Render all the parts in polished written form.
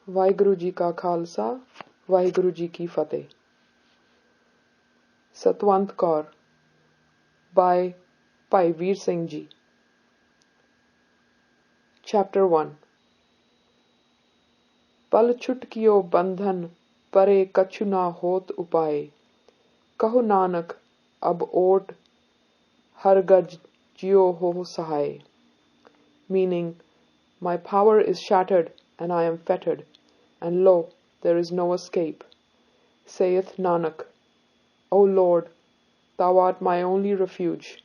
वाहिगुरु जी का खालसा वाहिगुरु जी की फतेह. Satwant Kaur by Bhai Veer Singh Ji. Chapter 1. पल छुटकियो बंधन परे कछु ना होत उपाय, कहो नानक अब ओट हर गज जियो हो सहाय. Meaning, my power is shattered and I am fettered, and lo, there is no escape. Saith Nanak, O Lord, thou art my only refuge.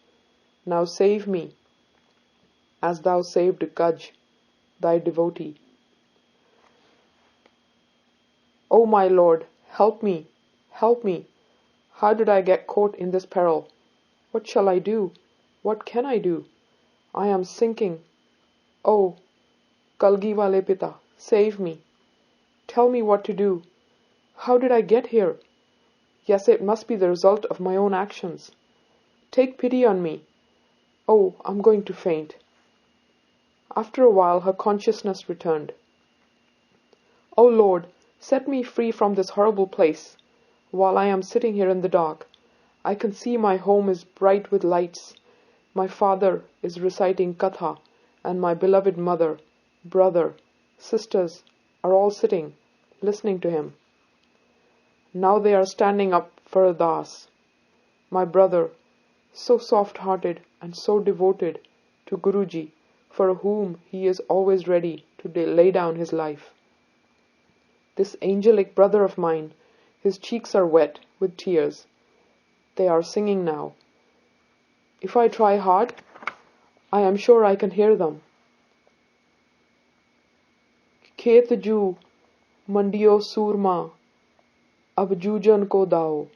Now save me, as thou saved Gaj, thy devotee. O my Lord, help me, help me. How did I get caught in this peril? What shall I do? What can I do? I am sinking. Oh, Kalgi wale Pita, save me. Tell me what to do. How did I get here? Yes, it must be the result of my own actions. Take pity on me. Oh, I'm going to faint. After a while, her consciousness returned. O Lord, set me free from this horrible place. While I am sitting here in the dark, I can see my home is bright with lights. My father is reciting Katha, and my beloved mother, brother, sisters are all sitting, listening to him. Now they are standing up for Ardas. My brother, so soft-hearted and so devoted to Guruji, for whom he is always ready to lay down his life. This angelic brother of mine, his cheeks are wet with tears. They are singing now. If I try hard, I am sure I can hear them. Khet ju mandiyo surma ab jujan ko dao.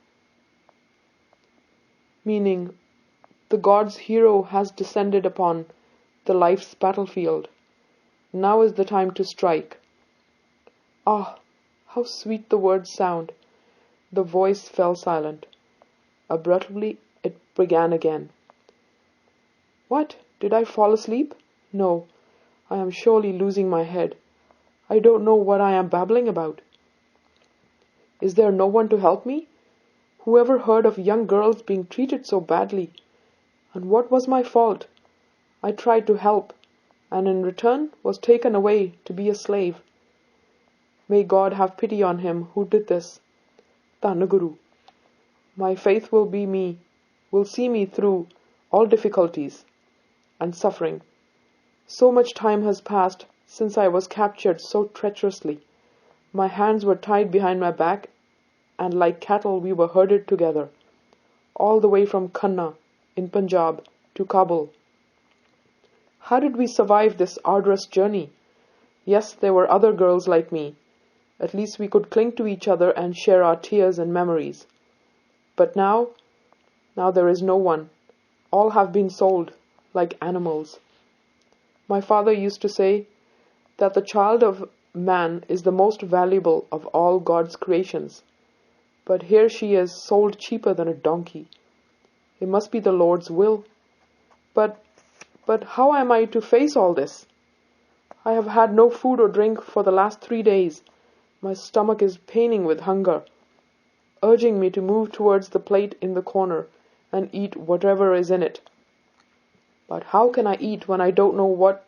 Meaning, the God's hero has descended upon the life's battlefield. Now is the time to strike. Ah, how sweet the words sound. The voice fell silent. Abruptly it began again. What? Did I fall asleep? No, I am surely losing my head. I don't know what I am babbling about. Is there no one to help me? Whoever heard of young girls being treated so badly? And what was my fault? I tried to help, and in return was taken away to be a slave. May God have pity on him who did this. Guru. My faith will see me through all difficulties and suffering. So much time has passed since I was captured so treacherously. My hands were tied behind my back, and like cattle we were herded together, all the way from Khanna in Punjab to Kabul. How did we survive this arduous journey? Yes, there were other girls like me. At least we could cling to each other and share our tears and memories. But now there is no one. All have been sold, like animals. My father used to say that the child of man is the most valuable of all God's creations. But here she is sold cheaper than a donkey. It must be the Lord's will. But how am I to face all this? I have had no food or drink for the last 3 days. My stomach is paining with hunger, urging me to move towards the plate in the corner and eat whatever is in it. But how can I eat when I don't know what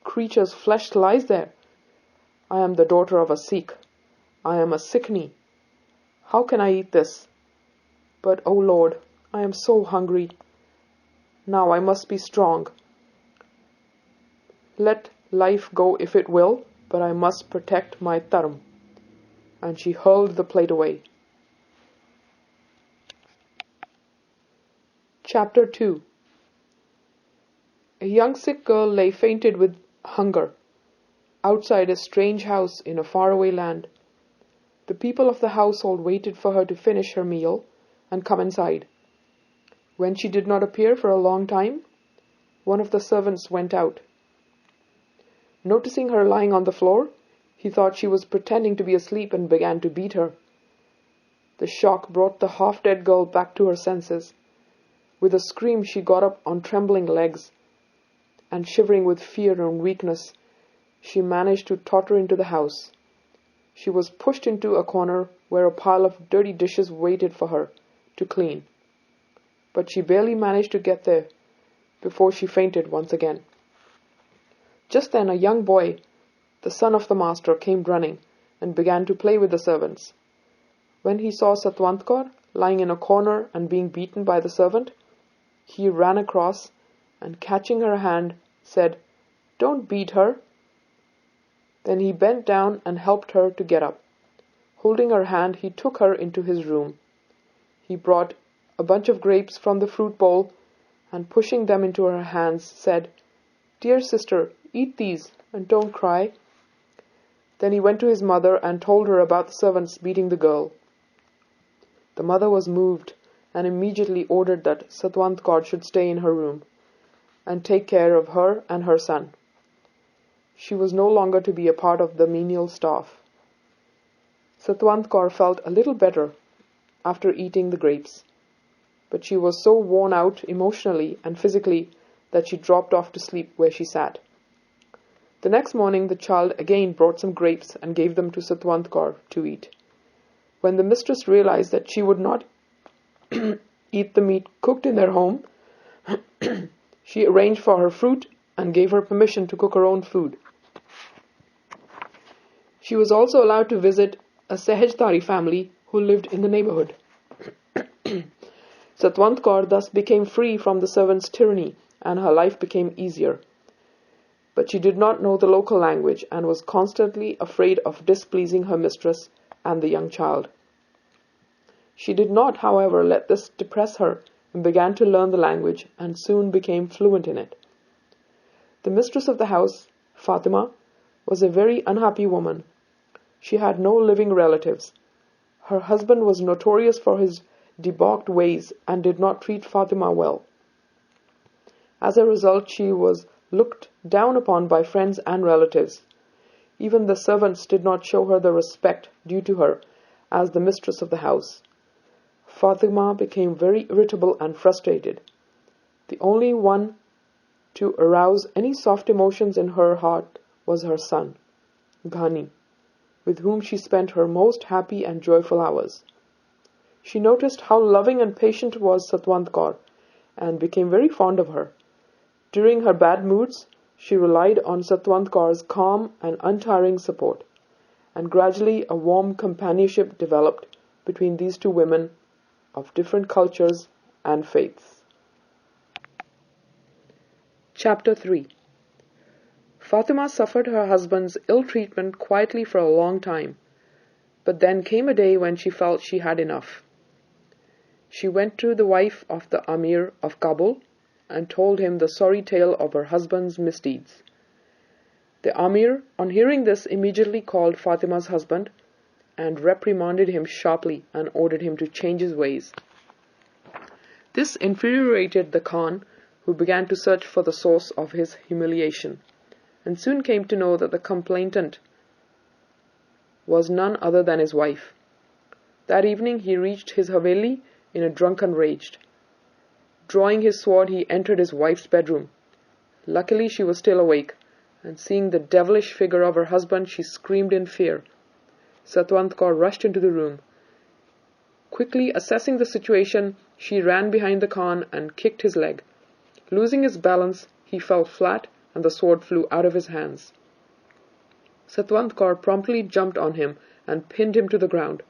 creature's flesh lies there? I am the daughter of a Sikh. I am a Sikhni. How can I eat this? But, O Lord, I am so hungry. Now I must be strong. Let life go if it will, but I must protect my dharm. And she hurled the plate away. Chapter 2. A young Sikh girl lay fainted with hunger outside a strange house in a faraway land. The people of the household waited for her to finish her meal and come inside. When she did not appear for a long time, one of the servants went out. Noticing her lying on the floor, he thought she was pretending to be asleep and began to beat her. The shock brought the half-dead girl back to her senses. With a scream, she got up on trembling legs, and shivering with fear and weakness, she managed to totter into the house. She was pushed into a corner where a pile of dirty dishes waited for her to clean. But she barely managed to get there before she fainted once again. Just then a young boy, the son of the master, came running and began to play with the servants. When he saw Satwant Kaur lying in a corner and being beaten by the servant, he ran across and, catching her hand, said, "Don't beat her." Then he bent down and helped her to get up. Holding her hand, he took her into his room. He brought a bunch of grapes from the fruit bowl and, pushing them into her hands, said, "Dear sister, eat these and don't cry." Then he went to his mother and told her about the servants beating the girl. The mother was moved and immediately ordered that Satwant Kaur should stay in her room and take care of her and her son. She was no longer to be a part of the menial staff. Satwant Kaur felt a little better after eating the grapes, but she was so worn out emotionally and physically that she dropped off to sleep where she sat. The next morning the child again brought some grapes and gave them to Satwant Kaur to eat. When the mistress realized that she would not eat the meat cooked in their home, she arranged for her fruit and gave her permission to cook her own food. She was also allowed to visit a Sahajdari family who lived in the neighborhood. Satwant Kaur thus became free from the servants' tyranny and her life became easier. But she did not know the local language and was constantly afraid of displeasing her mistress and the young child. She did not, however, let this depress her and began to learn the language and soon became fluent in it. The mistress of the house, Fatima, was a very unhappy woman. She had no living relatives. Her husband was notorious for his debauched ways and did not treat Fatima well. As a result, she was looked down upon by friends and relatives. Even the servants did not show her the respect due to her as the mistress of the house. Fatima became very irritable and frustrated. The only one to arouse any soft emotions in her heart was her son, Ghani, with whom she spent her most happy and joyful hours. She noticed how loving and patient was Satwant Kaur and became very fond of her. During her bad moods, she relied on Satwant Kaur's calm and untiring support, and gradually a warm companionship developed between these two women of different cultures and faiths. Chapter 3. Fatima suffered her husband's ill treatment quietly for a long time, but then came a day when she felt she had enough. She went to the wife of the Amir of Kabul and told him the sorry tale of her husband's misdeeds. The Amir, on hearing this, immediately called Fatima's husband and reprimanded him sharply and ordered him to change his ways. This infuriated the Khan, who began to search for the source of his humiliation, and soon came to know that the complainant was none other than his wife. That evening he reached his haveli in a drunken rage. Drawing his sword, he entered his wife's bedroom. Luckily she was still awake, and seeing the devilish figure of her husband, she screamed in fear. Satwant Kaur rushed into the room. Quickly assessing the situation, she ran behind the Khan and kicked his leg. Losing his balance, he fell flat and the sword flew out of his hands. Satwant Kaur promptly jumped on him and pinned him to the ground.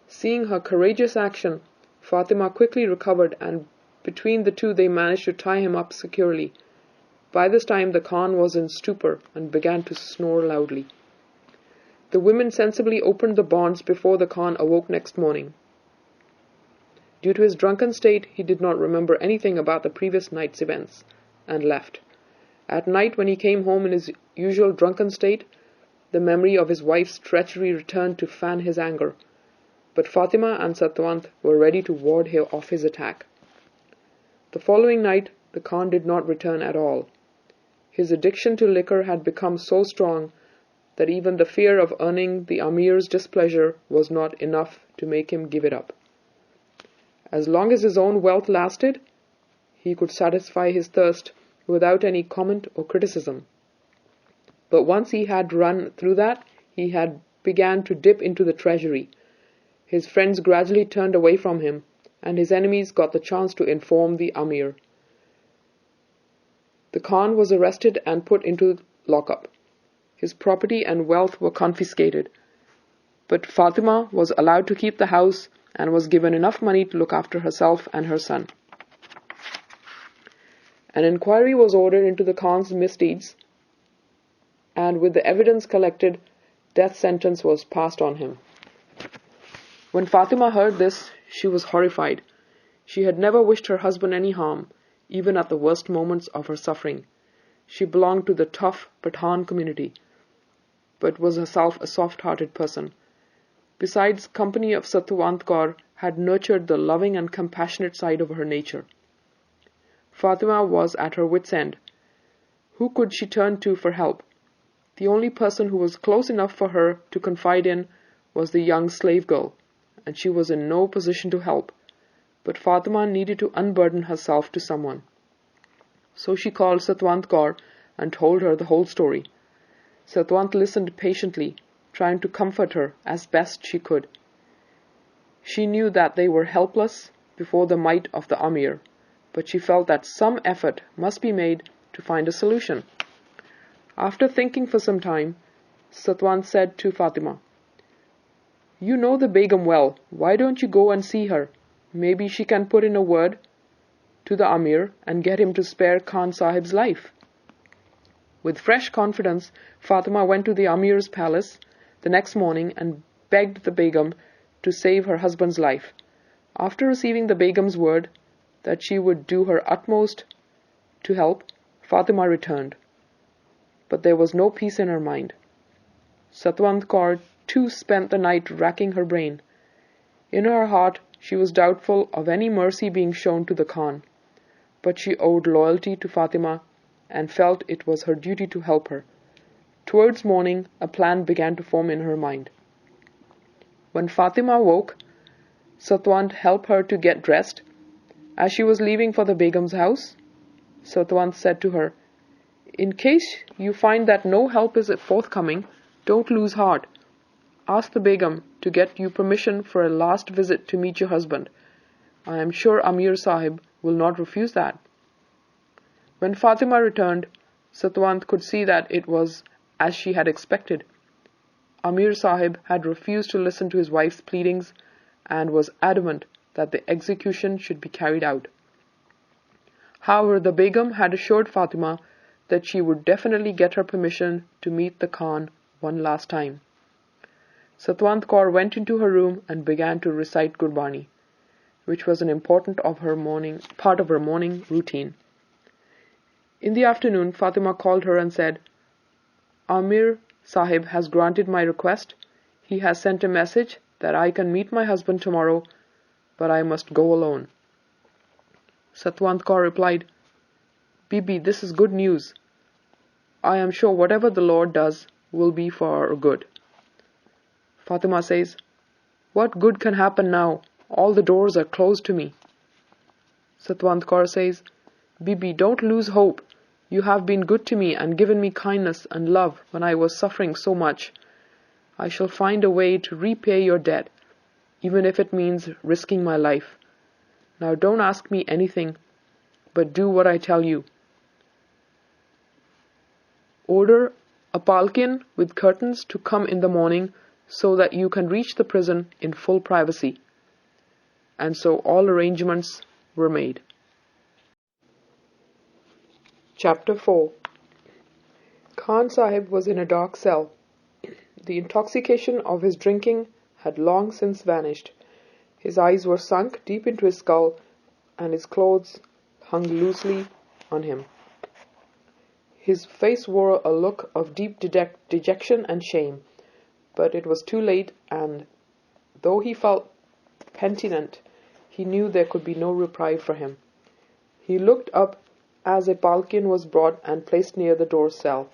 Seeing her courageous action, Fatima quickly recovered and between the two they managed to tie him up securely. By this time the Khan was in stupor and began to snore loudly. The women sensibly opened the bonds before the Khan awoke next morning. Due to his drunken state, he did not remember anything about the previous night's events and left. At night, when he came home in his usual drunken state, the memory of his wife's treachery returned to fan his anger. But Fatima and Satwant were ready to ward off his attack. The following night, the Khan did not return at all. His addiction to liquor had become so strong that even the fear of earning the Amir's displeasure was not enough to make him give it up. As long as his own wealth lasted, he could satisfy his thirst without any comment or criticism. But once he had run through that, he had began to dip into the treasury. His friends gradually turned away from him, and his enemies got the chance to inform the Amir. The Khan was arrested and put into lockup. His property and wealth were confiscated, but Fatima was allowed to keep the house and was given enough money to look after herself and her son. An inquiry was ordered into the Khan's misdeeds, and with the evidence collected, death sentence was passed on him. When Fatima heard this, she was horrified. She had never wished her husband any harm, even at the worst moments of her suffering. She belonged to the tough Pathan community, but was herself a soft-hearted person. Besides, company of Satwant Kaur had nurtured the loving and compassionate side of her nature. Fatima was at her wit's end. Who could she turn to for help? The only person who was close enough for her to confide in was the young slave girl, and she was in no position to help. But Fatima needed to unburden herself to someone. So she called Satwant Kaur and told her the whole story. Satwant listened patiently, trying to comfort her as best she could. She knew that they were helpless before the might of the Amir, but she felt that some effort must be made to find a solution. After thinking for some time, Satwant said to Fatima, "You know the Begum well. Why don't you go and see her? Maybe she can put in a word to the Amir and get him to spare Khan Sahib's life." With fresh confidence, Fatima went to the Amir's palace the next morning and begged the Begum to save her husband's life. After receiving the Begum's word that she would do her utmost to help, Fatima returned. But there was no peace in her mind. Satwant Kaur too spent the night racking her brain. In her heart, she was doubtful of any mercy being shown to the Khan, but she owed loyalty to Fatima and felt it was her duty to help her. Towards morning, a plan began to form in her mind. When Fatima woke, Satwant helped her to get dressed. As she was leaving for the Begum's house, Satwant said to her, "In case you find that no help is forthcoming, don't lose heart. Ask the Begum to get you permission for a last visit to meet your husband. I am sure Amir Sahib will not refuse that." When Fatima returned, Satwant could see that it was as she had expected. Amir Sahib had refused to listen to his wife's pleadings and was adamant that the execution should be carried out. However, the Begum had assured Fatima that she would definitely get her permission to meet the Khan one last time. Satwant Kaur went into her room and began to recite Gurbani, which was an important part of her morning routine. In the afternoon, Fatima called her and said, "Amir Sahib has granted my request. He has sent a message that I can meet my husband tomorrow, but I must go alone." Satwant Kaur replied, "Bibi, this is good news. I am sure whatever the Lord does will be for our good." Fatima says, "What good can happen now? All the doors are closed to me." Satwant Kaur says, "Bibi, don't lose hope. You have been good to me and given me kindness and love when I was suffering so much. I shall find a way to repay your debt, even if it means risking my life. Now don't ask me anything, but do what I tell you. Order a palkin with curtains to come in the morning so that you can reach the prison in full privacy." And so all arrangements were made. Chapter 4. Khan Sahib was in a dark cell. The intoxication of his drinking had long since vanished. His eyes were sunk deep into his skull, and his clothes hung loosely on him. His face wore a look of deep dejection and shame, but it was too late, and though he felt penitent, he knew there could be no reprieve for him. He looked up as a palkin was brought and placed near the door cell.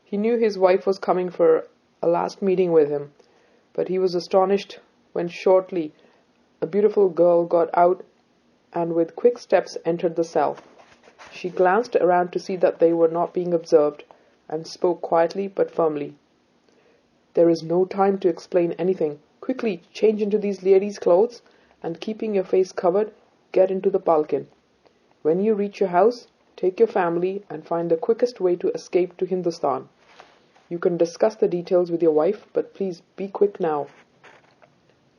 He knew his wife was coming for a last meeting with him, but he was astonished when shortly a beautiful girl got out and with quick steps entered the cell. She glanced around to see that they were not being observed and spoke quietly but firmly. There is no time to explain anything. Quickly change into these ladies' clothes, and keeping your face covered, get into the palkin. When you reach your house, take your family and find the quickest way to escape to Hindustan. You can discuss the details with your wife, but please be quick now."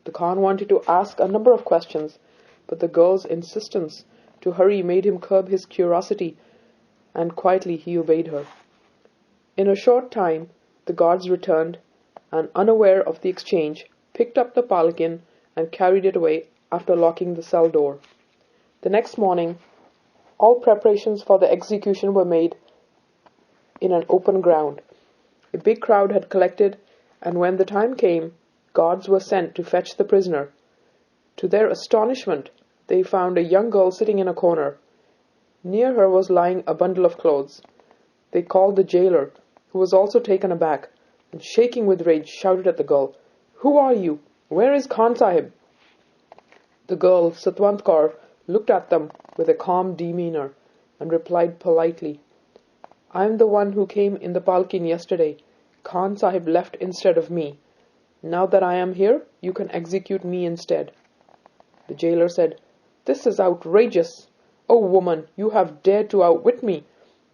The Khan wanted to ask a number of questions, but the girl's insistence to hurry made him curb his curiosity, and quietly he obeyed her. In a short time, the guards returned, and unaware of the exchange, picked up the palkin and carried it away after locking the cell door. The next morning, all preparations for the execution were made in an open ground. A big crowd had collected, and when the time came, guards were sent to fetch the prisoner. To their astonishment, they found a young girl sitting in a corner. Near her was lying a bundle of clothes. They called the jailer, who was also taken aback, and shaking with rage shouted at the girl, "Who are you? Where is Khan Sahib?" The girl, Satwant Kaur, looked at them with a calm demeanor and replied politely, "I am the one who came in the palkin yesterday. Khan Sahib left instead of me. Now that I am here, you can execute me instead." The jailer said, "This is outrageous. Oh woman, you have dared to outwit me.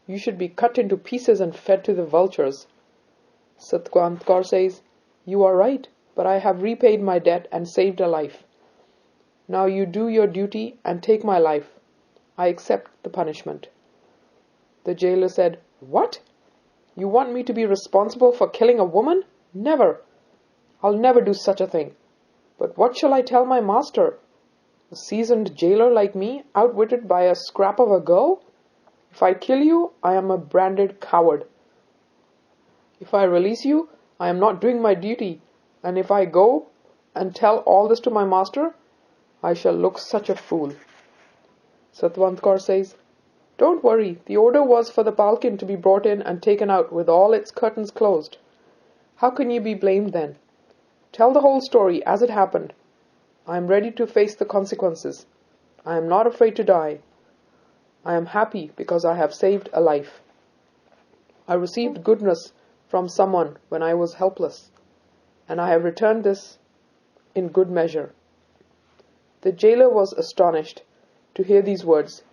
You should be cut into pieces and fed to the vultures." Satwant Kaur says, "You are right, but I have repaid my debt and saved a life. Now you do your duty and take my life. I accept the punishment." The jailer said, "What? You want me to be responsible for killing a woman? Never! I'll never do such a thing. But what shall I tell my master? A seasoned jailer like me, outwitted by a scrap of a girl? If I kill you, I am a branded coward. If I release you, I am not doing my duty, and if I go and tell all this to my master, I shall look such a fool." Satwant Kaur says, "Don't worry, the order was for the palkin to be brought in and taken out with all its curtains closed. How can you be blamed then? Tell the whole story as it happened. I am ready to face the consequences. I am not afraid to die. I am happy because I have saved a life. I received goodness from someone when I was helpless, and I have returned this in good measure." The jailer was astonished to hear these words.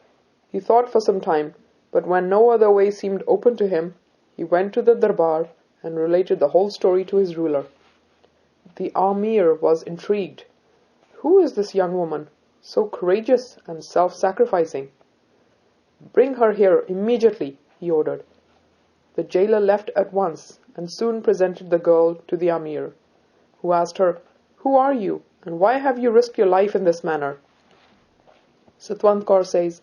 He thought for some time, but when no other way seemed open to him, he went to the darbar and related the whole story to his ruler. The Amir was intrigued. Who is this young woman, so courageous and self-sacrificing? "Bring her here immediately," he ordered. The jailer left at once and soon presented the girl to the Amir, who asked her, "Who are you, and why have you risked your life in this manner?" Satwant Kaur says,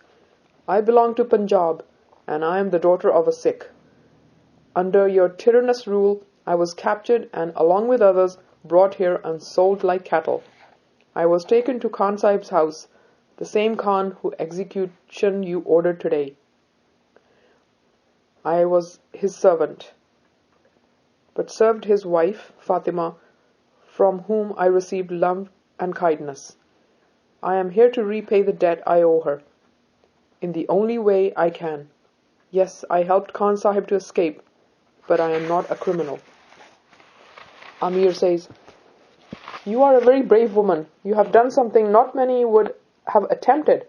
"I belong to Punjab, and I am the daughter of a Sikh. Under your tyrannous rule, I was captured and, along with others, brought here and sold like cattle. I was taken to Khan Sahib's house, the same Khan whose execution you ordered today. I was his servant, but served his wife, Fatima, from whom I received love and kindness. I am here to repay the debt I owe her, in the only way I can. Yes, I helped Khan Sahib to escape, but I am not a criminal." Amir says, "You are a very brave woman. You have done something not many would have attempted.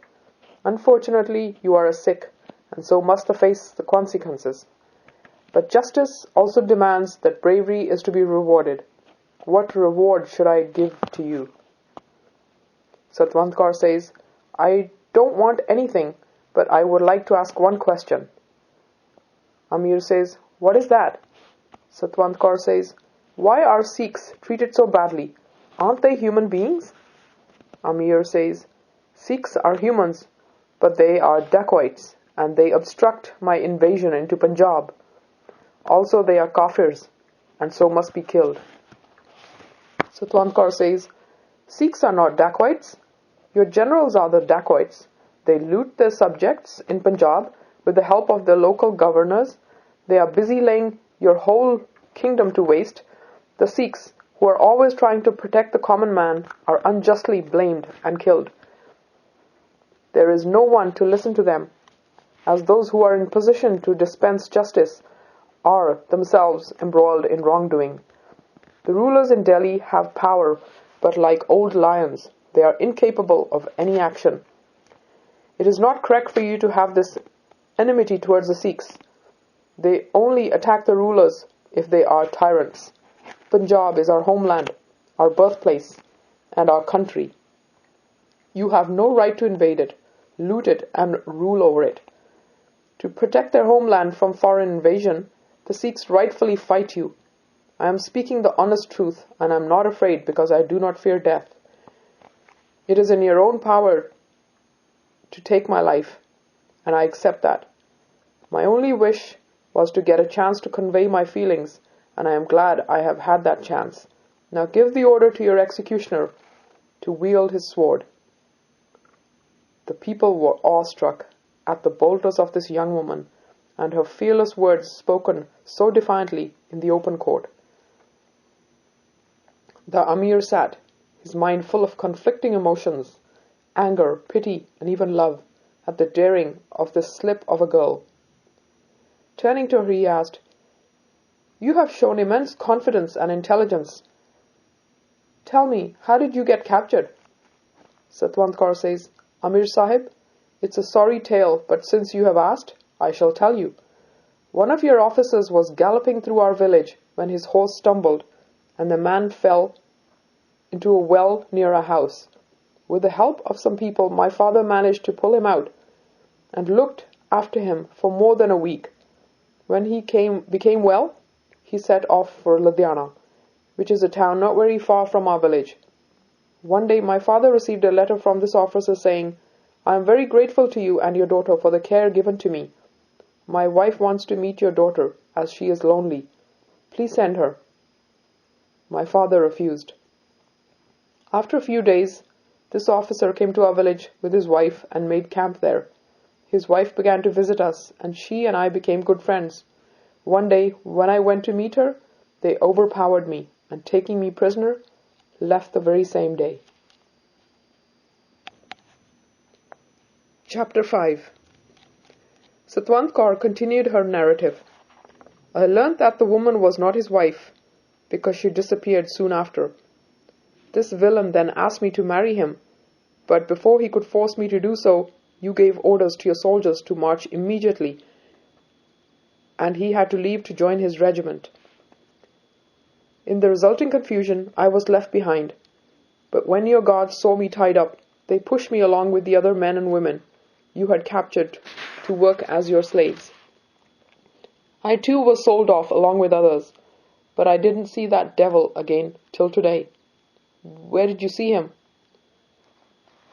Unfortunately, you are a Sikh, and so must face the consequences. But justice also demands that bravery is to be rewarded. What reward should I give to you?" Satwant Kaur says, "I don't want anything, but I would like to ask one question." Amir says, "What is that?" Satwant Kaur says, "Why are Sikhs treated so badly? Aren't they human beings?" Amir says, "Sikhs are humans, but they are dacoits, and they obstruct my invasion into Punjab. Also they are kafirs, and so must be killed." Satwant Kaur says, "Sikhs are not dacoits. Your generals are the dacoits. They loot their subjects in Punjab with the help of their local governors. They are busy laying your whole kingdom to waste. The Sikhs, who are always trying to protect the common man, are unjustly blamed and killed. There is no one to listen to them, as those who are in position to dispense justice are themselves embroiled in wrongdoing. The rulers in Delhi have power, but like old lions, they are incapable of any action. It is not correct for you to have this enmity towards the Sikhs. They only attack the rulers if they are tyrants. Punjab is our homeland, our birthplace, and our country. You have no right to invade it, loot it, and rule over it. To protect their homeland from foreign invasion, the Sikhs rightfully fight you. I am speaking the honest truth, and I am not afraid because I do not fear death. It is in your own power to take my life, and I accept that. My only wish was to get a chance to convey my feelings, and I am glad I have had that chance. Now give the order to your executioner to wield his sword. The people were awestruck at the boldness of this young woman, and her fearless words spoken so defiantly in the open court. The Amir sat, his mind full of conflicting emotions, anger, pity, and even love, at the daring of this slip of a girl. Turning to her, he asked, "You have shown immense confidence and intelligence. Tell me, how did you get captured?" Satwant Kaur says, "Amir Sahib, it's a sorry tale, but since you have asked, I shall tell you. One of your officers was galloping through our village when his horse stumbled, and the man fell into a well near our house. With the help of some people, my father managed to pull him out, and looked after him for more than a week. When he became well, he set off for Ludhiana, which is a town not very far from our village. One day my father received a letter from this officer saying, 'I am very grateful to you and your daughter for the care given to me. My wife wants to meet your daughter, as she is lonely. Please send her.' My father refused. After a few days, this officer came to our village with his wife and made camp there. His wife began to visit us, and she and I became good friends. One day, when I went to meet her, they overpowered me, and taking me prisoner, left the very same day." Chapter 5. Satwant Kaur continued her narrative. "I learnt that the woman was not his wife, because she disappeared soon after. This villain then asked me to marry him, but before he could force me to do so, you gave orders to your soldiers to march immediately, and he had to leave to join his regiment. In the resulting confusion, I was left behind, but when your guards saw me tied up, they pushed me along with the other men and women you had captured to work as your slaves. I too was sold off along with others, but I didn't see that devil again till today." "Where did you see him?"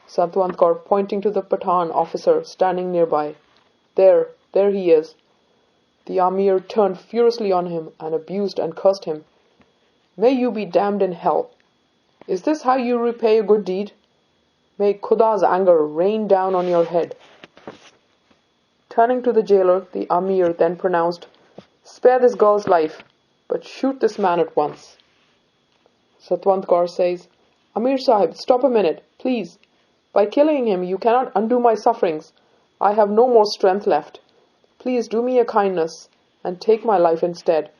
Satwant Kaur, pointing to the Pathan officer standing nearby. There he is." The Amir turned furiously on him and abused and cursed him. "May you be damned in hell. Is this how you repay a good deed? May Khuda's anger rain down on your head." Turning to the jailer, the Amir then pronounced, "Spare this girl's life, but shoot this man at once." Satwant Kaur says, "Amir Sahib, stop a minute, please. By killing him, you cannot undo my sufferings. I have no more strength left. Please do me a kindness and take my life instead."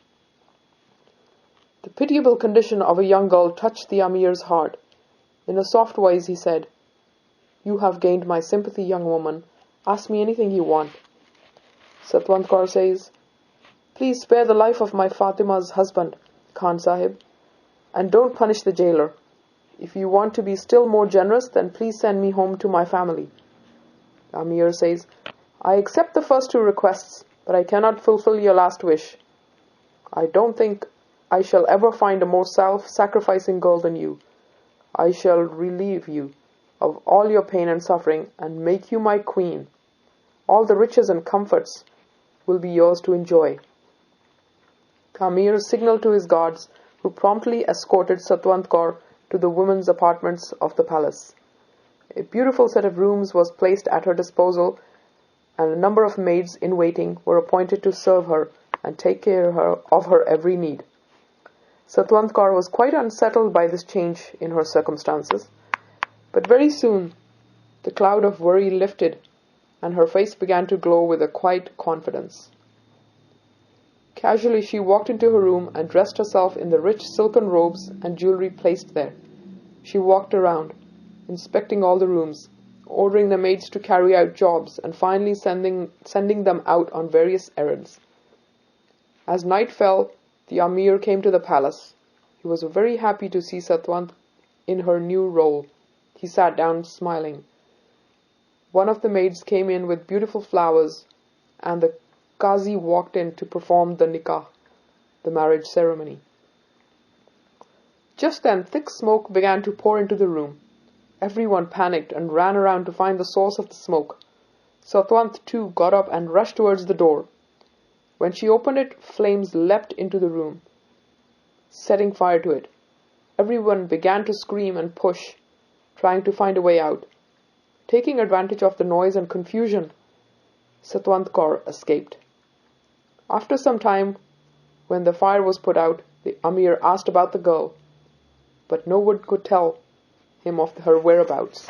The pitiable condition of a young girl touched the Amir's heart. In a soft voice he said, "You have gained my sympathy, young woman. Ask me anything you want." Satwant Kaur says, "Please spare the life of my Fatima's husband, Khan Sahib, and don't punish the jailer. If you want to be still more generous, then please send me home to my family." The Amir says, "I accept the first two requests, but I cannot fulfill your last wish. I don't think I shall ever find a more self-sacrificing girl than you. I shall relieve you of all your pain and suffering and make you my queen. All the riches and comforts will be yours to enjoy." The Amir signaled to his guards, who promptly escorted Satwant Kaur to the women's apartments of the palace. A beautiful set of rooms was placed at her disposal, and a number of maids in waiting were appointed to serve her and take care of her every need. Satwant Kaur was quite unsettled by this change in her circumstances, but very soon the cloud of worry lifted, and her face began to glow with a quiet confidence. Casually she walked into her room and dressed herself in the rich silken robes and jewelry placed there. She walked around, inspecting all the rooms, ordering the maids to carry out jobs, and finally sending them out on various errands. As night fell, the Amir came to the palace. He was very happy to see Satwant in her new role. He sat down, smiling. One of the maids came in with beautiful flowers, and the Qazi walked in to perform the nikah, the marriage ceremony. Just then, thick smoke began to pour into the room. Everyone panicked and ran around to find the source of the smoke. Satwant, too, got up and rushed towards the door. When she opened it, flames leapt into the room, setting fire to it. Everyone began to scream and push, trying to find a way out. Taking advantage of the noise and confusion, Satwant Kaur escaped. After some time, when the fire was put out, the Amir asked about the girl, but no one could tell him of her whereabouts.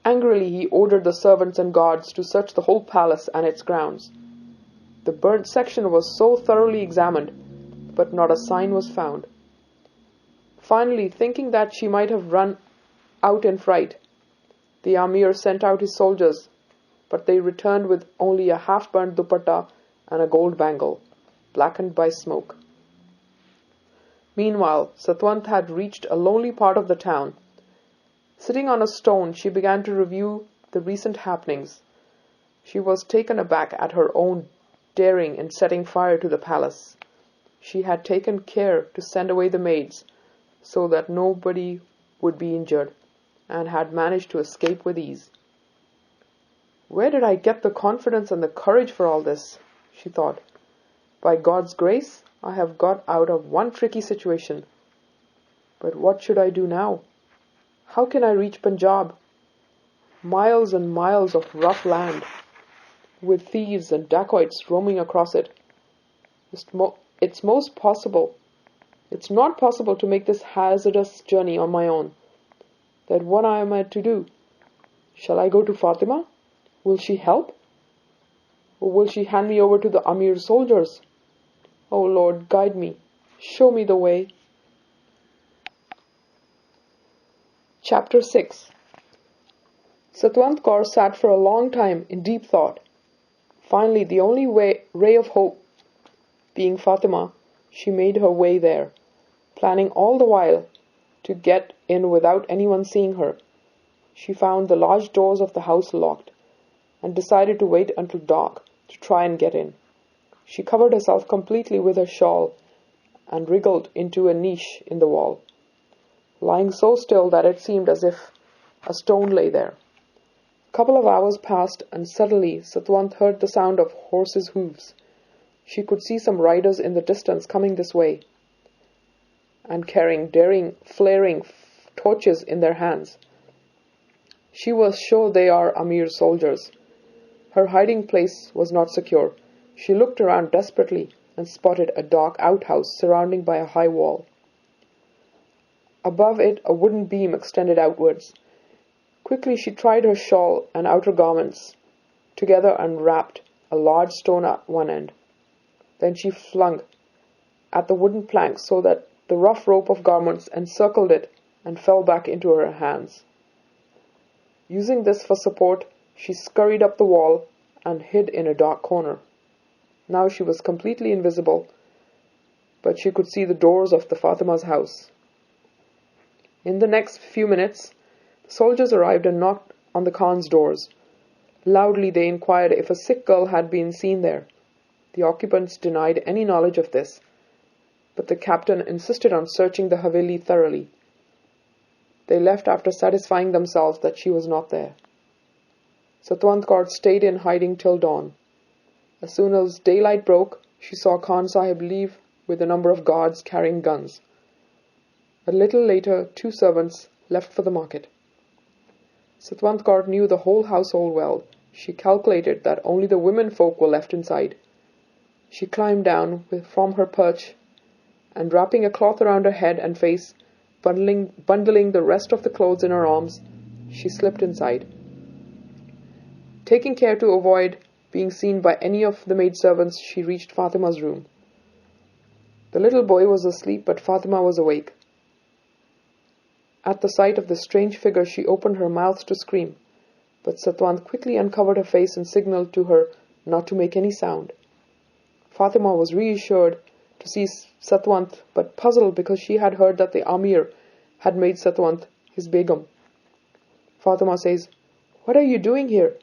Angrily, he ordered the servants and guards to search the whole palace and its grounds. The burnt section was so thoroughly examined, but not a sign was found. Finally, thinking that she might have run out in fright, the Amir sent out his soldiers, but they returned with only a half-burnt dupatta and a gold bangle, blackened by smoke. Meanwhile, Satwant had reached a lonely part of the town. Sitting on a stone, she began to review the recent happenings. She was taken aback at her own daring in setting fire to the palace. She had taken care to send away the maids so that nobody would be injured, and had managed to escape with ease. Where did I get the confidence and the courage for all this? She thought. By God's grace, I have got out of one tricky situation. But what should I do now? How can I reach Punjab? Miles and miles of rough land, with thieves and dacoits roaming across it. It's not possible to make this hazardous journey on my own. Then what am I to do? Shall I go to Fatima? Will she help? Or will she hand me over to the Amir's soldiers? Oh Lord, guide me. Show me the way. Chapter 6. Satwant Kaur sat for a long time in deep thought. Finally, the only ray of hope being Fatima, she made her way there, planning all the while to get in without anyone seeing her. She found the large doors of the house locked, and decided to wait until dark to try and get in. She covered herself completely with her shawl and wriggled into a niche in the wall, lying so still that it seemed as if a stone lay there. A couple of hours passed, and suddenly Satwant heard the sound of horses' hoofs. She could see some riders in the distance coming this way, and carrying flaring torches in their hands. She was sure they are Amir's soldiers. Her hiding place was not secure. She looked around desperately and spotted a dark outhouse surrounded by a high wall. Above it, a wooden beam extended outwards. Quickly she tried her shawl and outer garments together and wrapped a large stone at one end. Then she flung at the wooden plank so that the rough rope of garments encircled it and fell back into her hands. Using this for support, she scurried up the wall and hid in a dark corner. Now she was completely invisible, but she could see the doors of the Fatima's house. In the next few minutes, the soldiers arrived and knocked on the Khan's doors. Loudly they inquired if a sick girl had been seen there. The occupants denied any knowledge of this, but the captain insisted on searching the Haveli thoroughly. They left after satisfying themselves that she was not there. Satwant Kaur stayed in hiding till dawn. As soon as daylight broke, she saw Khan Sahib leave with a number of guards carrying guns. A little later, 2 servants left for the market. Satwant Kaur knew the whole household well. She calculated that only the women folk were left inside. She climbed down from her perch, and wrapping a cloth around her head and face, bundling the rest of the clothes in her arms, she slipped inside. Taking care to avoid being seen by any of the maidservants, she reached Fatima's room. The little boy was asleep, but Fatima was awake. At the sight of the strange figure, she opened her mouth to scream, but Satwant quickly uncovered her face and signaled to her not to make any sound. Fatima was reassured to see Satwant, but puzzled because she had heard that the Amir had made Satwant his Begum. Fatima says, "What are you doing here?"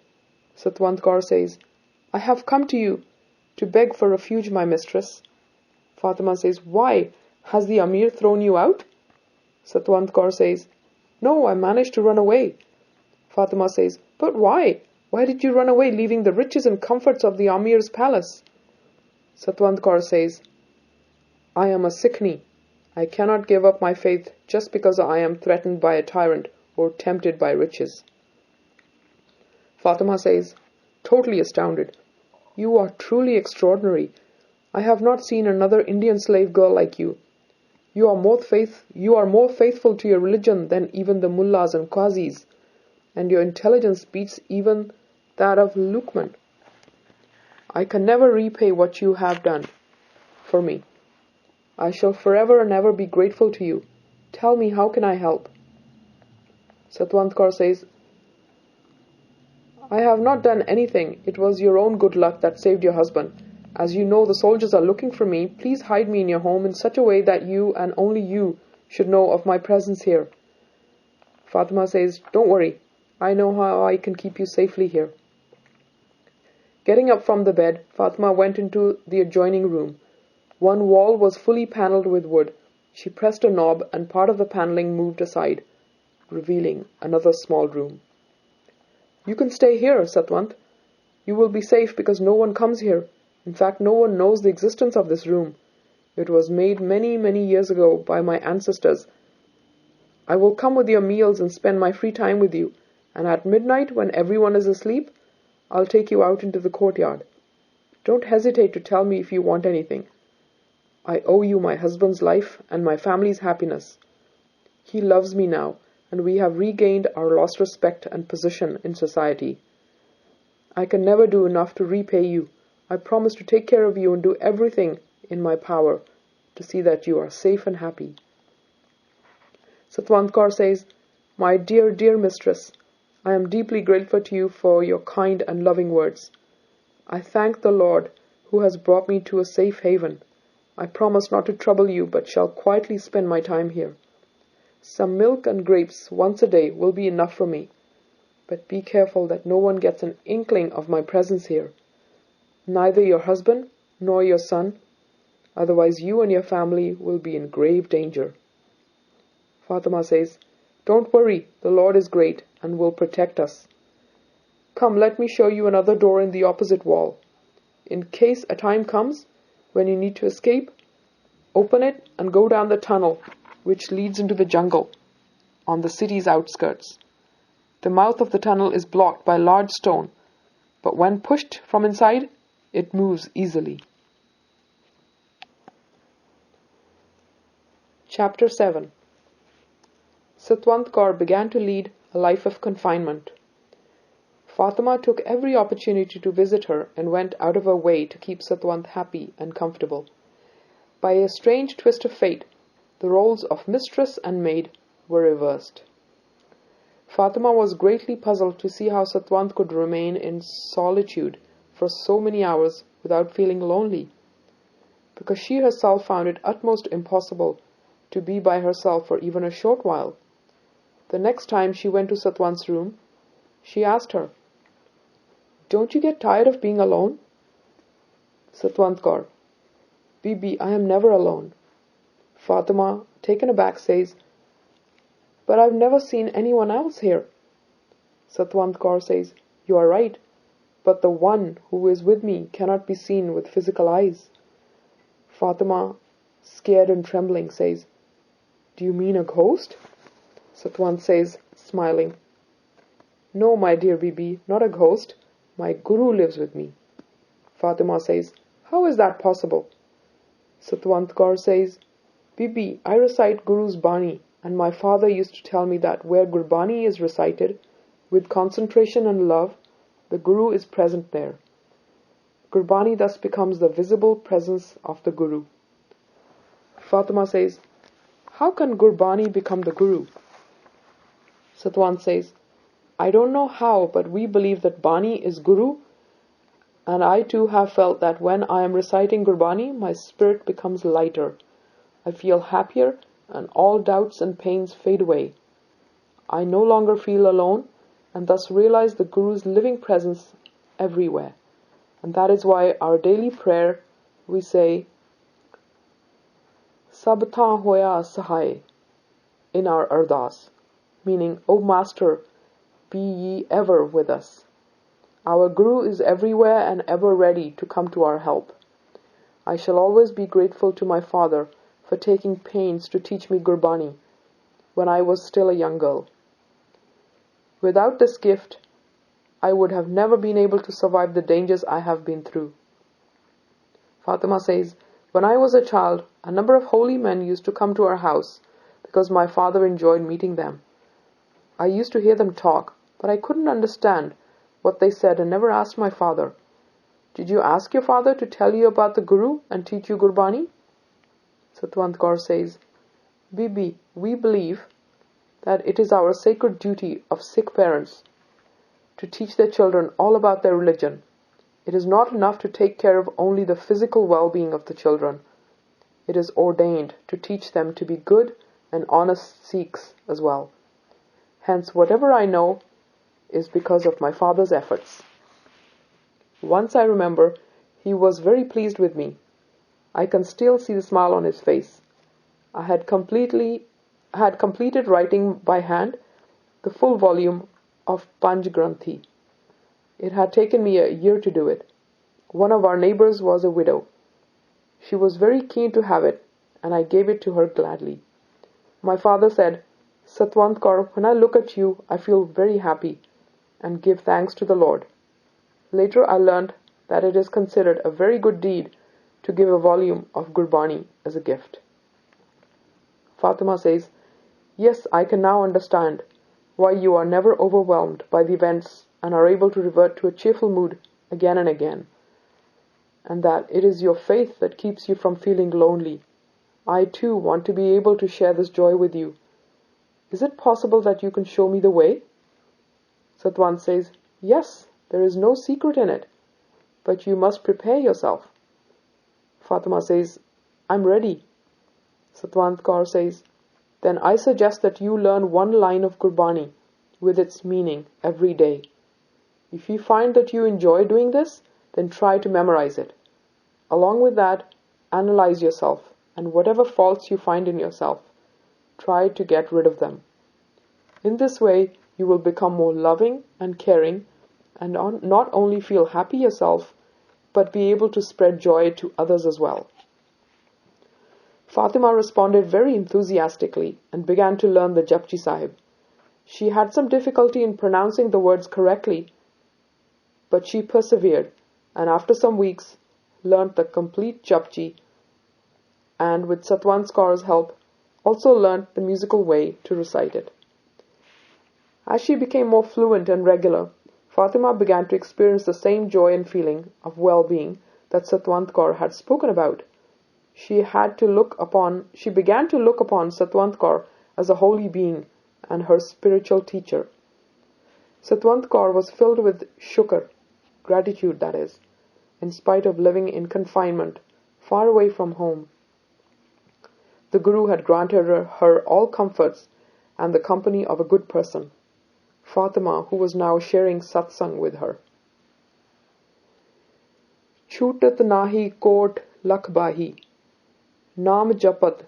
Satwant Kaur says, "I have come to you to beg for refuge, my mistress." Fatima says, "Why? Has the Amir thrown you out?" Satwant Kaur says, "No, I managed to run away." Fatima says, "But why? Why did you run away, leaving the riches and comforts of the Amir's palace?" Satwant Kaur says, "I am a Sikhni. I cannot give up my faith just because I am threatened by a tyrant or tempted by riches." Fatima says, totally astounded, "You are truly extraordinary. I have not seen another Indian slave girl like you. You are more faithful to your religion than even the mullahs and qazis, and your intelligence beats even that of Luqman. I can never repay what you have done for me. I shall forever and ever be grateful to you. Tell me, how can I help?" Satwant Kaur says, "I have not done anything. It was your own good luck that saved your husband. As you know the soldiers are looking for me, please hide me in your home in such a way that you and only you should know of my presence here." Fatima says, "Don't worry. I know how I can keep you safely here." Getting up from the bed, Fatima went into the adjoining room. One wall was fully panelled with wood. She pressed a knob and part of the panelling moved aside, revealing another small room. "You can stay here, Satwant. You will be safe because no one comes here. In fact, no one knows the existence of this room. It was made many, many years ago by my ancestors. I will come with your meals and spend my free time with you, and at midnight, when everyone is asleep, I'll take you out into the courtyard. Don't hesitate to tell me if you want anything. I owe you my husband's life and my family's happiness. He loves me now, and we have regained our lost respect and position in society. I can never do enough to repay you. I promise to take care of you and do everything in my power to see that you are safe and happy." Satwant Kaur says, "My dear, dear mistress, I am deeply grateful to you for your kind and loving words. I thank the Lord who has brought me to a safe haven. I promise not to trouble you, but shall quietly spend my time here. Some milk and grapes once a day will be enough for me, but be careful that no one gets an inkling of my presence here. Neither your husband nor your son, otherwise you and your family will be in grave danger." Fatima says, "Don't worry, the Lord is great and will protect us. Come, let me show you another door in the opposite wall. In case a time comes when you need to escape, open it and go down the tunnel which leads into the jungle on the city's outskirts. The mouth of the tunnel is blocked by a large stone, but when pushed from inside, it moves easily." Chapter 7. Satwant Kaur began to lead a life of confinement. Fatima took every opportunity to visit her and went out of her way to keep Satwant happy and comfortable. By a strange twist of fate, the roles of mistress and maid were reversed. Fatima was greatly puzzled to see how Satwant could remain in solitude for so many hours without feeling lonely, because she herself found it utmost impossible to be by herself for even a short while. The next time she went to Satwant's room, she asked her, "Don't you get tired of being alone?" Satwant Kaur, "Bibi, I am never alone." Fatima, taken aback, says, "But I've never seen anyone else here." Satwant Kaur says, "You are right, but the one who is with me cannot be seen with physical eyes." Fatima, scared and trembling, says, "Do you mean a ghost?" Satwant says, smiling, "No, my dear Bibi, not a ghost. My Guru lives with me." Fatima says, "How is that possible?" Satwant Kaur says, "Bibi, I recite Guru's Bani, and my father used to tell me that where Gurbani is recited, with concentration and love, the Guru is present there. Gurbani thus becomes the visible presence of the Guru. Fatima says, how can Gurbani become the Guru? Satwant says, I don't know how, but we believe that Bani is Guru, and I too have felt that when I am reciting Gurbani, my spirit becomes lighter. I feel happier, and all doubts and pains fade away. I no longer feel alone, and thus realize the Guru's living presence everywhere. And that is why our daily prayer, we say, Sab thaan hoya sahai, in our ardas, meaning, O Master, be ye ever with us. Our Guru is everywhere and ever ready to come to our help. I shall always be grateful to my father for taking pains to teach me Gurbani when I was still a young girl. Without this gift, I would have never been able to survive the dangers I have been through. Fatima says, when I was a child, a number of holy men used to come to our house because my father enjoyed meeting them. I used to hear them talk, but I couldn't understand what they said and never asked my father, did you ask your father to tell you about the Guru and teach you Gurbani? Satwant Kaur says, Bibi, we believe that it is our sacred duty of Sikh parents to teach their children all about their religion. It is not enough to take care of only the physical well-being of the children. It is ordained to teach them to be good and honest Sikhs as well. Hence, whatever I know is because of my father's efforts. Once I remember, he was very pleased with me. I can still see the smile on his face. I had completed writing by hand the full volume of Panj Granthi. It had taken me a year to do it. One of our neighbors was a widow. She was very keen to have it, and I gave it to her gladly. My father said, Satwant Kaur, when I look at you, I feel very happy and give thanks to the Lord. Later I learned that it is considered a very good deed to give a volume of Gurbani as a gift. Fatima says, yes, I can now understand why you are never overwhelmed by the events and are able to revert to a cheerful mood again and again, and that it is your faith that keeps you from feeling lonely. I too want to be able to share this joy with you. Is it possible that you can show me the way? Satwant says, yes, there is no secret in it, but you must prepare yourself. Fatima says, I'm ready. Satwant Kaur says, then I suggest that you learn one line of Gurbani with its meaning every day. If you find that you enjoy doing this, then try to memorize it. Along with that, analyze yourself, and whatever faults you find in yourself, try to get rid of them. In this way, you will become more loving and caring, and not only feel happy yourself, but be able to spread joy to others as well. Fatima responded very enthusiastically and began to learn the Japji Sahib. She had some difficulty in pronouncing the words correctly, but she persevered, and after some weeks, learnt the complete Japji, and with Satwant Kaur's help, also learnt the musical way to recite it. As she became more fluent and regular, Fatima began to experience the same joy and feeling of well-being that Satwant Kaur had spoken about. She began to look upon Satwant Kaur as a holy being and her spiritual teacher. Satwant Kaur was filled with shukr, gratitude that is, in spite of living in confinement, far away from home. The Guru had granted her all comforts and the company of a good person, Fatima, who was now sharing satsang with her. Chutat nahi kot lakh bahi, naam japat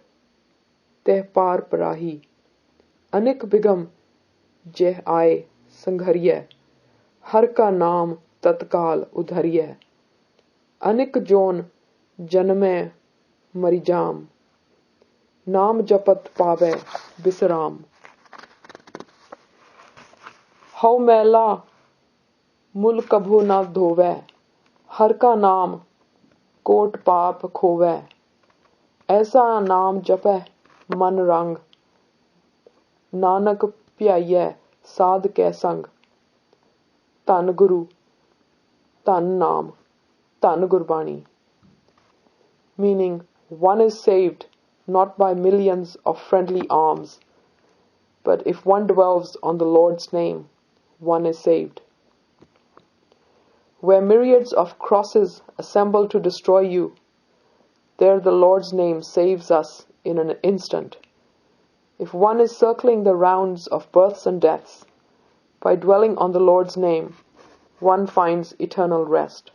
teh par parahi, anik bigam jeh aaye sanghariya, har ka naam tatkal udhariya, anik jon janme marijam, naam japat pave bisram. हौ मैला मुल कभू न धोवै, हर का नाम coat पाप खोवै, ऐसा नाम जपै मन रंग, नानक प्याइयै साध कै संग, धन गुरु धन नाम. Tan Gurbani, meaning one is saved not by millions of friendly arms, but if one dwells on the Lord's name, one is saved. Where myriads of crosses assemble to destroy you, there the Lord's name saves us in an instant. If one is circling the rounds of births and deaths, by dwelling on the Lord's name, one finds eternal rest.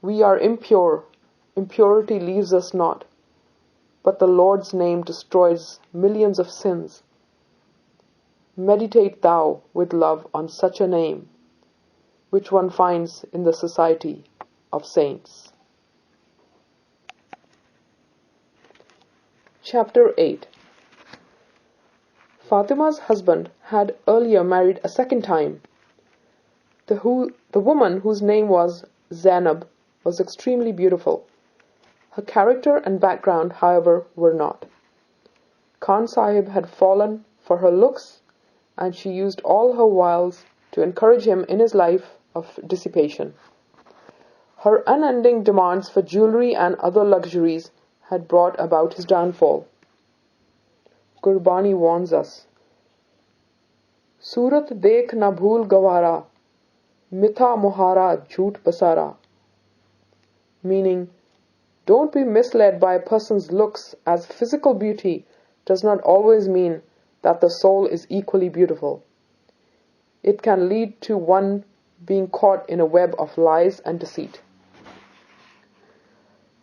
We are impure, impurity leaves us not, but the Lord's name destroys millions of sins. Meditate thou with love on such a name, which one finds in the society of saints. Chapter 8. Fatima's husband had earlier married a second time. The woman, whose name was Zainab, was extremely beautiful. Her character and background, however, were not. Khan Sahib had fallen for her looks, and she used all her wiles to encourage him in his life of dissipation. Her unending demands for jewelry and other luxuries had brought about his downfall. Gurbani warns us, Surat dekh na bhool gawara, mitha mohara jhoot basara, meaning, don't be misled by a person's looks, as physical beauty does not always mean that the soul is equally beautiful. It can lead to one being caught in a web of lies and deceit.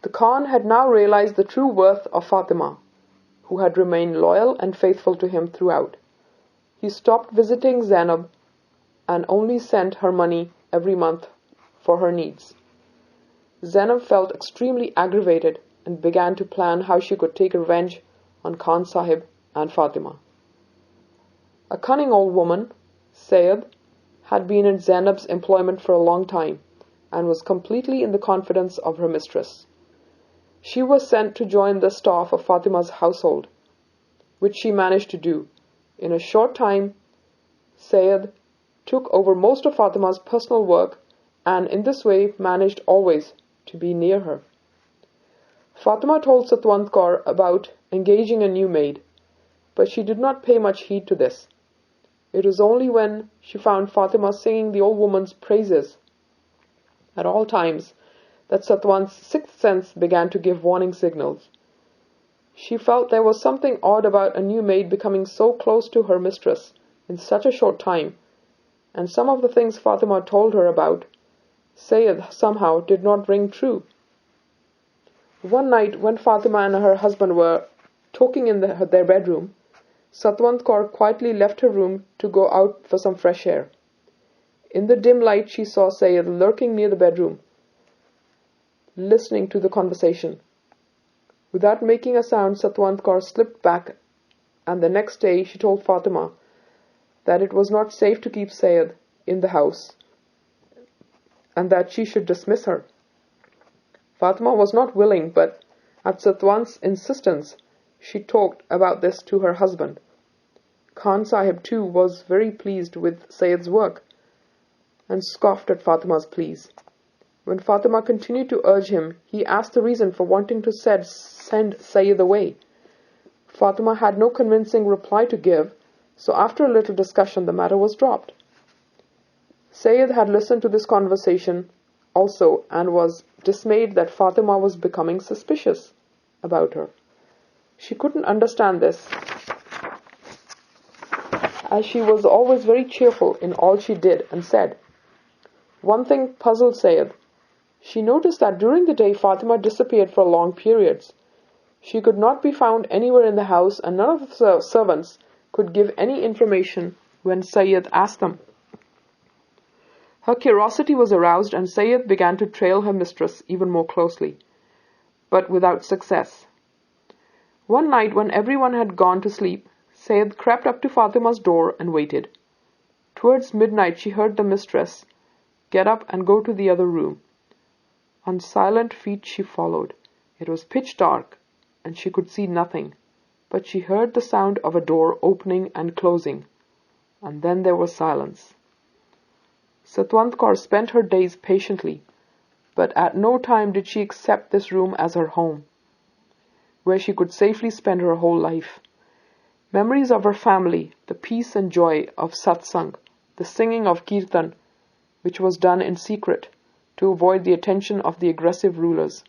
The Khan had now realized the true worth of Fatima, who had remained loyal and faithful to him throughout. He stopped visiting Zainab and only sent her money every month for her needs. Zainab felt extremely aggravated and began to plan how she could take revenge on Khan Sahib and Fatima. A cunning old woman, Sahib, had been in Zainab's employment for a long time and was completely in the confidence of her mistress. She was sent to join the staff of Fatima's household, which she managed to do. In a short time, Sayyid took over most of Fatima's personal work and in this way managed always to be near her. Fatima told Satwant Kaur about engaging a new maid, but she did not pay much heed to this. It was only when she found Fatima singing the old woman's praises at all times that Satwant's sixth sense began to give warning signals. She felt there was something odd about a new maid becoming so close to her mistress in such a short time, and some of the things Fatima told her about Sayyid somehow did not ring true. One night when Fatima and her husband were talking in their bedroom, Satwant Kaur quietly left her room to go out for some fresh air. In the dim light she saw Sayyid lurking near the bedroom, listening to the conversation. Without making a sound, Satwant Kaur slipped back, and the next day she told Fatima that it was not safe to keep Sayyid in the house and that she should dismiss her. Fatima was not willing, but at Satwant's insistence, she talked about this to her husband. Khan Sahib too was very pleased with Sayyid's work and scoffed at Fatima's pleas. When Fatima continued to urge him, he asked the reason for wanting to send Sayyid away. Fatima had no convincing reply to give, so after a little discussion the matter was dropped. Sayyid had listened to this conversation also and was dismayed that Fatima was becoming suspicious about her. She couldn't understand this, as she was always very cheerful in all she did and said. One thing puzzled Sayyid. She noticed that during the day Fatima disappeared for long periods. She could not be found anywhere in the house, and none of the servants could give any information when Sayyid asked them. Her curiosity was aroused, and Sayyid began to trail her mistress even more closely, but without success. One night when everyone had gone to sleep, Sayyid crept up to Fatima's door and waited. Towards midnight she heard the mistress get up and go to the other room. On silent feet she followed. It was pitch dark, and she could see nothing, but she heard the sound of a door opening and closing, and then there was silence. Satwant Kaur spent her days patiently, But at no time did she accept this room as her home, where she could safely spend her whole life. Memories of her family, the peace and joy of satsang, the singing of kirtan, which was done in secret to avoid the attention of the aggressive rulers,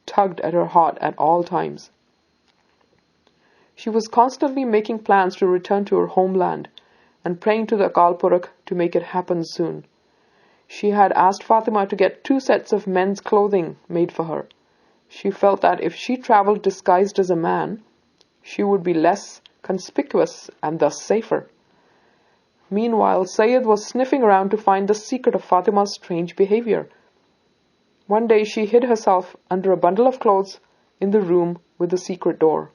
tugged at her heart at all times. She was constantly making plans to return to her homeland and praying to the Akal Purakh to make it happen soon. She had asked Fatima to get 2 sets of men's clothing made for her. She felt that if she travelled disguised as a man, she would be less conspicuous and thus safer. Meanwhile, Sayyid was sniffing around to find the secret of Fatima's strange behavior. One day she hid herself under a bundle of clothes in the room with the secret door.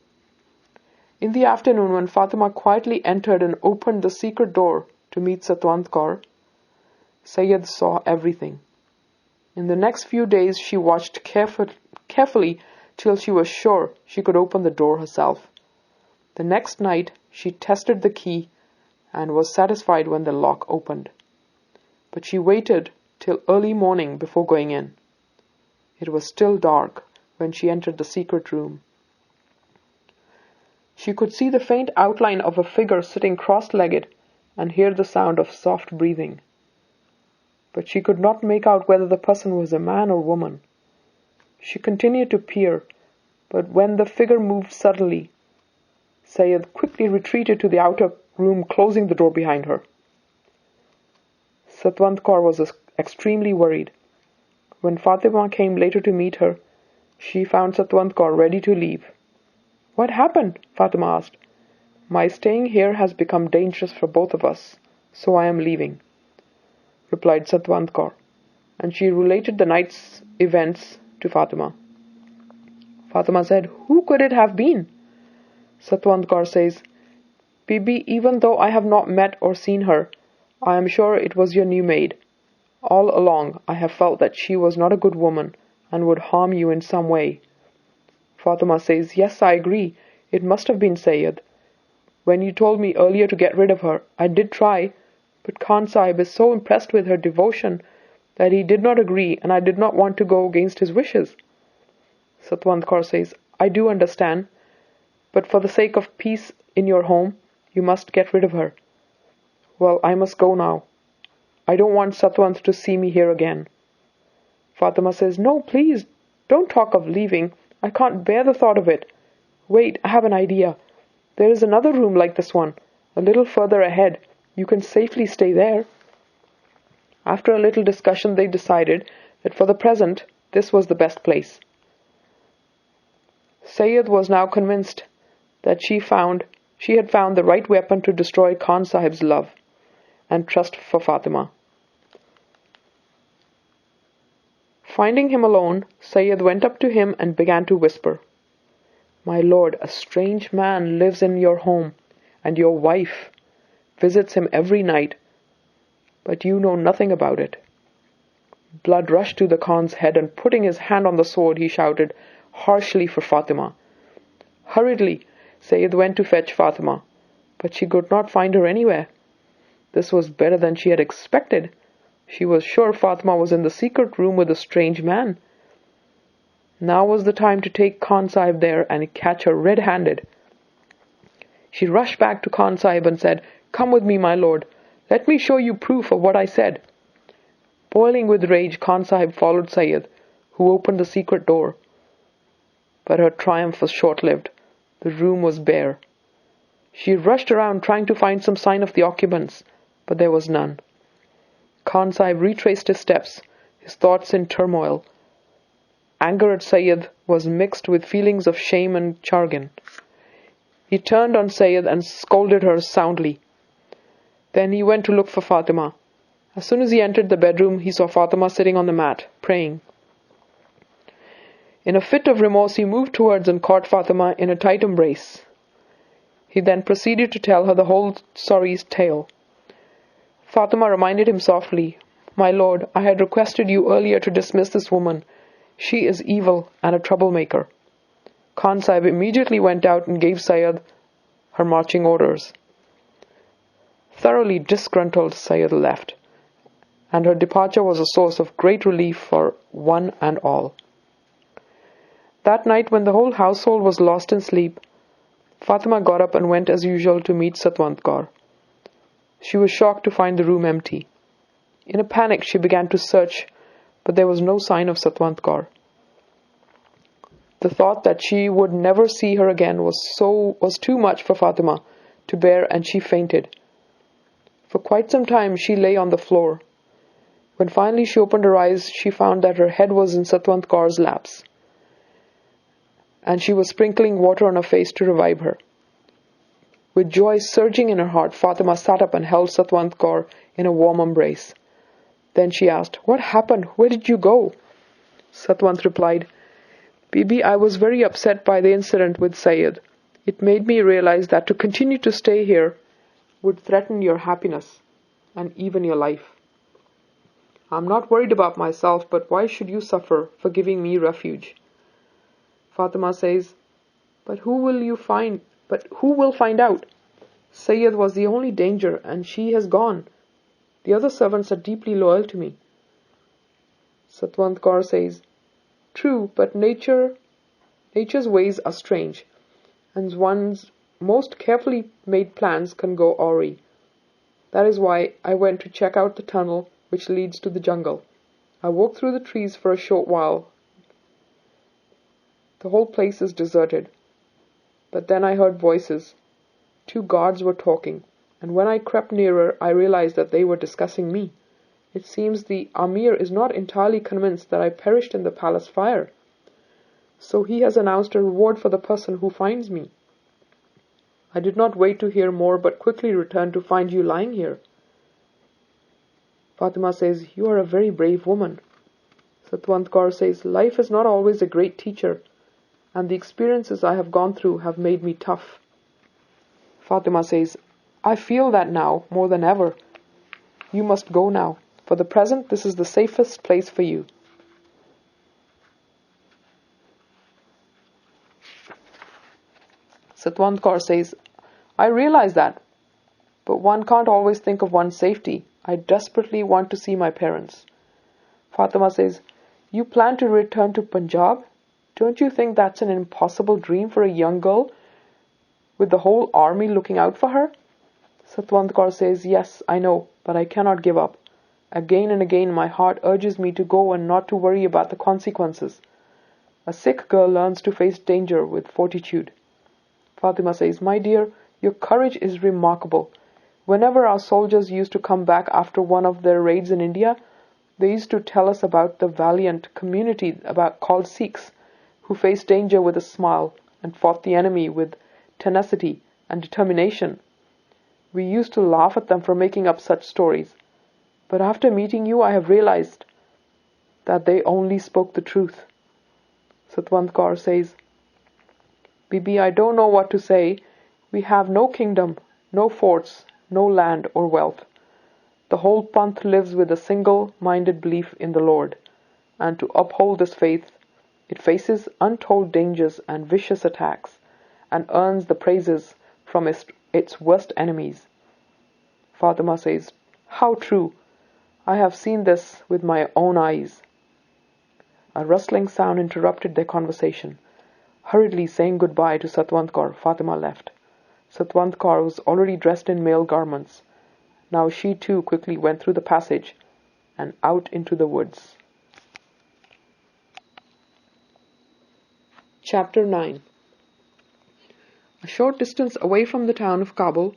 In the afternoon, when Fatima quietly entered and opened the secret door to meet Satwant Kaur, Sayyid saw everything. In the next few days she watched carefully till she was sure she could open the door herself. The next night she tested the key and was satisfied when the lock opened. But she waited till early morning before going in. It was still dark when she entered the secret room. She could see the faint outline of a figure sitting cross-legged and hear the sound of soft breathing. But she could not make out whether the person was a man or woman. She continued to peer, but when the figure moved suddenly, Sayyid quickly retreated to the outer room, closing the door behind her. Satwant Kaur was extremely worried. When Fatima came later to meet her, she found Satwant Kaur ready to leave. "What happened?" Fatima asked. "My staying here has become dangerous for both of us, so I am leaving," replied Satwant Kaur, and she related the night's events to Fatima. Fatima said, "Who could it have been?" Satwant Kaur says, "Bibi, even though I have not met or seen her, I am sure it was your new maid. All along I have felt that she was not a good woman and would harm you in some way." Fatima says, "Yes, I agree. It must have been Sayyid. When you told me earlier to get rid of her, I did try, but Khan Sahib is so impressed with her devotion that he did not agree, and I did not want to go against his wishes." Satwant Kaur says, "I do understand, but for the sake of peace in your home, you must get rid of her." "Well, I must go now. I don't want Satwant to see me here again." Fatima says, "No, please, don't talk of leaving. I can't bear the thought of it. Wait, I have an idea. There is another room like this one, a little further ahead. You can safely stay there." After a little discussion, they decided that for the present, this was the best place. Sayyid was now convinced that she had found the right weapon to destroy Khan Sahib's love and trust for Fatima. Finding him alone, Sayyid went up to him and began to whisper, "My lord, a strange man lives in your home, and your wife visits him every night, but you know nothing about it." Blood rushed to the Khan's head, and putting his hand on the sword, he shouted harshly for Fatima. Hurriedly, Sayyid went to fetch Fatima, but she could not find her anywhere. This was better than she had expected. She was sure Fatima was in the secret room with a strange man. Now was the time to take Khan Sahib there and catch her red-handed. She rushed back to Khan Sahib and said, "Come with me, my lord. Let me show you proof of what I said." Boiling with rage, Khan Sahib followed Sayyid, who opened the secret door. But her triumph was short-lived. The room was bare. She rushed around trying to find some sign of the occupants, but there was none. Khan Sahib retraced his steps, his thoughts in turmoil. Anger at Sayyid was mixed with feelings of shame and chagrin. He turned on Sayyid and scolded her soundly. Then he went to look for Fatima. As soon as he entered the bedroom, he saw Fatima sitting on the mat, praying. In a fit of remorse, he moved towards and caught Fatima in a tight embrace. He then proceeded to tell her the whole sorry tale. Fatima reminded him softly, "My lord, I had requested you earlier to dismiss this woman. She is evil and a troublemaker." Khan Sahib immediately went out and gave Sayyid her marching orders. Thoroughly disgruntled, Sayyid left, and her departure was a source of great relief for one and all. That night, when the whole household was lost in sleep, Fatima got up and went as usual to meet Satwant Kaur. She was shocked to find the room empty. In a panic, she began to search, but there was no sign of Satwant Kaur. The thought that she would never see her again was too much for Fatima to bear, and she fainted. For quite some time she lay on the floor. When finally she opened her eyes, she found that her head was in Satwant Kaur's laps, and she was sprinkling water on her face to revive her. With joy surging in her heart, Fatima sat up and held Satwant Kaur in a warm embrace. Then she asked, "What happened? Where did you go?" Satwant replied, "Bibi, I was very upset by the incident with Syed. It made me realize that to continue to stay here would threaten your happiness and even your life. I'm not worried about myself, but why should you suffer for giving me refuge?" Fatima says, But who will find out? Syed was the only danger, and she has gone. The other servants are deeply loyal to me." Satwant Kaur says, "True, but nature's ways are strange, and one's most carefully made plans can go awry. That is why I went to check out the tunnel which leads to the jungle. I walked through the trees for a short while. The whole place is deserted. But then I heard voices. 2 guards were talking, and when I crept nearer, I realized that they were discussing me. It seems the Amir is not entirely convinced that I perished in the palace fire. So he has announced a reward for the person who finds me. I did not wait to hear more, but quickly returned to find you lying here." Fatima says, "You are a very brave woman." Satwant Kaur says, "Life is not always a great teacher, and the experiences I have gone through have made me tough." Fatima says, "I feel that now more than ever. You must go now. For the present, this is the safest place for you." Satwant Kaur says, "I realize that, but one can't always think of one's safety. I desperately want to see my parents." Fatima says, "You plan to return to Punjab? Don't you think that's an impossible dream for a young girl with the whole army looking out for her?" Satwant Kaur says, "Yes, I know, but I cannot give up. Again and again my heart urges me to go and not to worry about the consequences. A Sikh girl learns to face danger with fortitude." Fatima says, "My dear, your courage is remarkable. Whenever our soldiers used to come back after one of their raids in India, they used to tell us about the valiant community called Sikhs, who faced danger with a smile and fought the enemy with tenacity and determination. We used to laugh at them for making up such stories. But after meeting you, I have realized that they only spoke the truth." Satwant Kaur says, "Bibi, I don't know what to say. We have no kingdom, no forts, no land or wealth. The whole Panth lives with a single-minded belief in the Lord, and to uphold this faith, it faces untold dangers and vicious attacks, and earns the praises from its worst enemies." Fatima says, "How true! I have seen this with my own eyes." A rustling sound interrupted their conversation. Hurriedly saying goodbye to Satwant Kaur, Fatima left. Satwant Kaur was already dressed in male garments. Now she too quickly went through the passage and out into the woods. Chapter 9. A short distance away from the town of Kabul,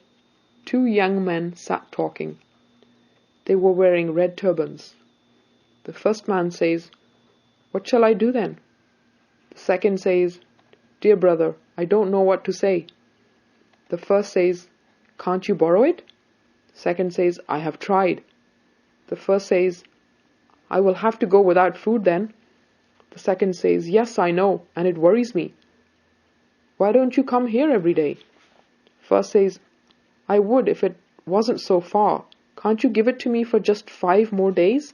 2 young men sat talking. They were wearing red turbans. The first man says, "What shall I do then?" The second says, "Dear brother, I don't know what to say." The first says, "Can't you borrow it?" The second says, "I have tried." The first says, "I will have to go without food then." The second says, "Yes, I know, and it worries me. Why don't you come here every day?" First says, "I would if it wasn't so far. Can't you give it to me for just 5 more days?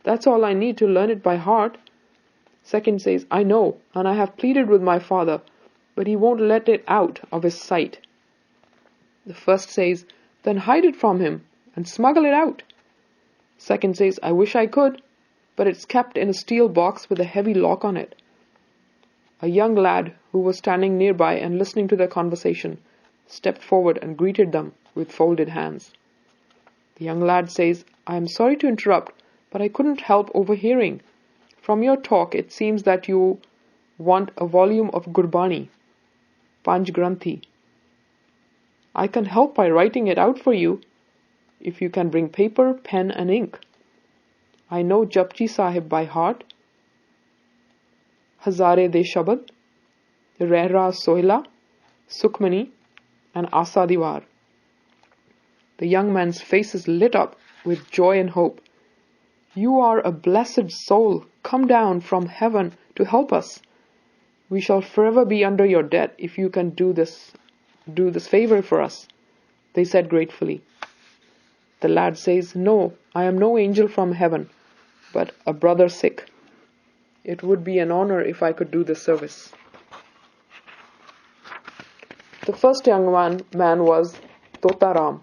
That's all I need to learn it by heart." Second says, "I know, and I have pleaded with my father, but he won't let it out of his sight." The first says, "Then hide it from him and smuggle it out." Second says, I wish I could, but it's kept in a steel box with a heavy lock on it. A young lad who was standing nearby and listening to their conversation stepped forward and greeted them with folded hands. The young lad says, I am sorry to interrupt, but I couldn't help overhearing. From your talk, it seems that you want a volume of Gurbani, Panj Granthi. I can help by writing it out for you, if you can bring paper, pen and ink. I know Japji Sahib by heart, Hazare De Shabad, Rehra Sohila, Sukhmani and Asa Diwar. The young man's face lit up with joy and hope. You are a blessed soul, come down from heaven to help us. We shall forever be under your debt if you can do this favor for us, they said gratefully. The lad says, No, I am no angel from heaven, but a brother Sikh. It would be an honor if I could do this service. The first young man was Tota Ram,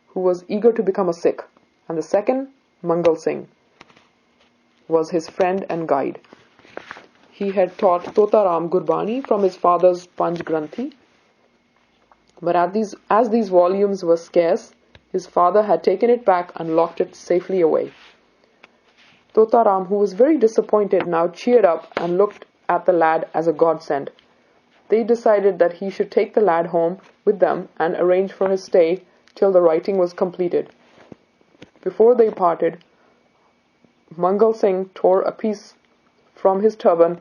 who was eager to become a Sikh, and the second, Mangal Singh, was his friend and guide. He had taught Tota Ram Gurbani from his father's Panj Granthi, but as these volumes were scarce, his father had taken it back and locked it safely away. Tota Ram, who was very disappointed, now cheered up and looked at the lad as a godsend. They decided that he should take the lad home with them and arrange for his stay till the writing was completed. Before they parted, Mangal Singh tore a piece from his turban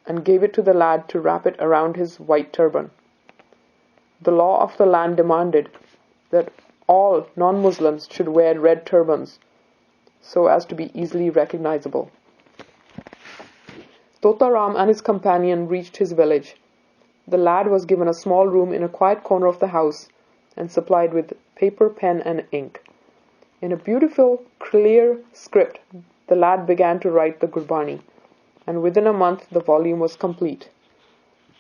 and gave it to the lad to wrap it around his white turban. The law of the land demanded that all non-Muslims should wear red turbans so as to be easily recognizable. Tota Ram and his companion reached his village. The lad was given a small room in a quiet corner of the house and supplied with paper, pen and ink. In a beautiful, clear script, the lad began to write the Gurbani, and within a month the volume was complete.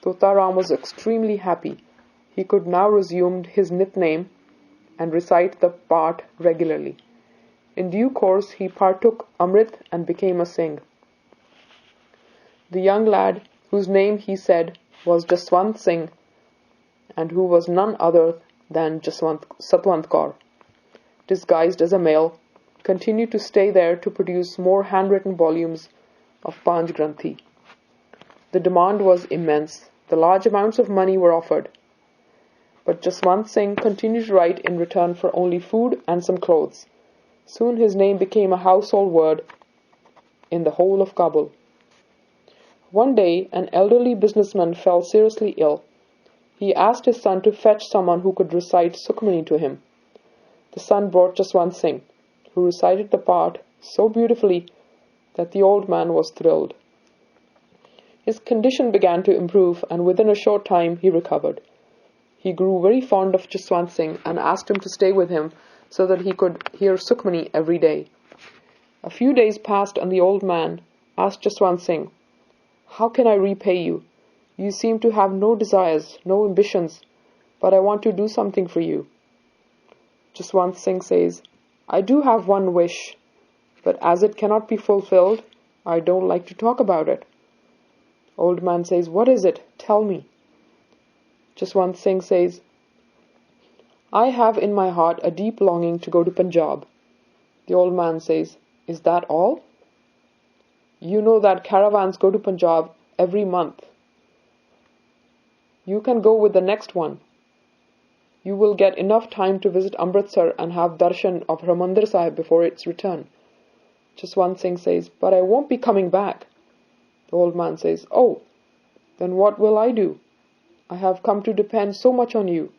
Tota Ram was extremely happy. He could now resume his Nitnem and recite the part regularly. In due course he partook Amrit and became a Singh. The young lad, whose name he said was Jaswant Singh, and who was none other than Satwant Kaur, disguised as a male, continued to stay there to produce more handwritten volumes of Panj Granthi. The demand was immense. The large amounts of money were offered. But Jaswant Singh continued to write in return for only food and some clothes. Soon his name became a household word in the whole of Kabul. One day, an elderly businessman fell seriously ill. He asked his son to fetch someone who could recite Sukhmani to him. The son brought Jaswant Singh, who recited the part so beautifully that the old man was thrilled. His condition began to improve, and within a short time he recovered. He grew very fond of Jaswant Singh and asked him to stay with him so that he could hear Sukhmani every day. A few days passed and the old man asked Jaswant Singh, How can I repay you? You seem to have no desires, no ambitions, but I want to do something for you. Jaswant Singh says, I do have one wish, but as it cannot be fulfilled, I don't like to talk about it. Old man says, What is it? Tell me. Jaswant Singh says, I have in my heart a deep longing to go to Punjab. The old man says, Is that all? You know that caravans go to Punjab every month. You can go with the next one. You will get enough time to visit Amritsar and have darshan of Harmandir Sahib before its return. Jaswant Singh says, But I won't be coming back. The old man says, Oh, then what will I do? I have come to depend so much on you.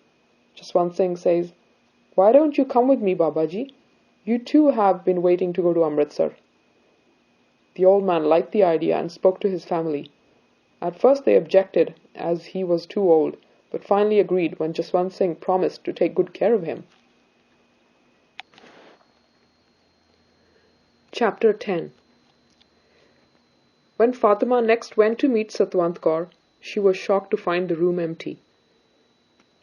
Jaswant Singh says, Why don't you come with me, Babaji? You too have been waiting to go to Amritsar. The old man liked the idea and spoke to his family. At first they objected, as he was too old, but finally agreed when Jaswant Singh promised to take good care of him. Chapter 10. When Fatima next went to meet Satwant Kaur, she was shocked to find the room empty.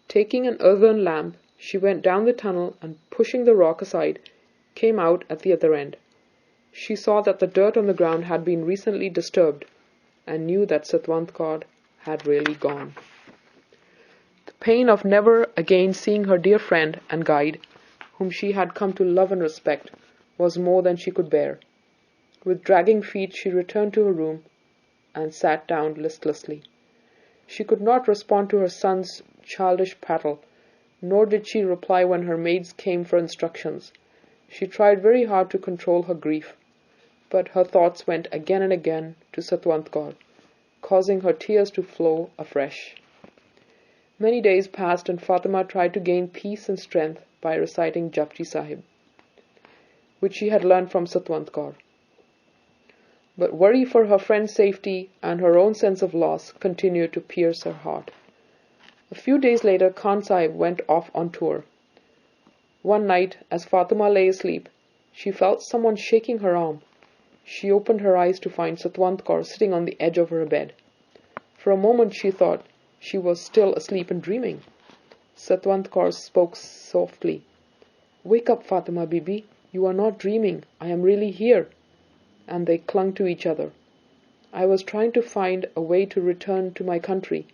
Taking an earthen lamp, she went down the tunnel and, pushing the rock aside, came out at the other end. She saw that the dirt on the ground had been recently disturbed, and knew that Satwant Kaur had really gone. The pain of never again seeing her dear friend and guide, whom she had come to love and respect, was more than she could bear. With dragging feet she returned to her room and sat down listlessly. She could not respond to her son's childish prattle, nor did she reply when her maids came for instructions. She tried very hard to control her grief, but her thoughts went again and again to Satwant Kaur, causing her tears to flow afresh. Many days passed, and Fatima tried to gain peace and strength by reciting Japji Sahib, which she had learned from Satwant Kaur. But worry for her friend's safety and her own sense of loss continued to pierce her heart. A few days later, Khan Sahib went off on tour. One night, as Fatima lay asleep, she felt someone shaking her arm. She opened her eyes to find Satwant Kaur sitting on the edge of her bed. For a moment she thought she was still asleep and dreaming. Satwant Kaur spoke softly. "Wake up, Fatima Bibi. You are not dreaming. I am really here." And they clung to each other. "I was trying to find a way to return to my country,"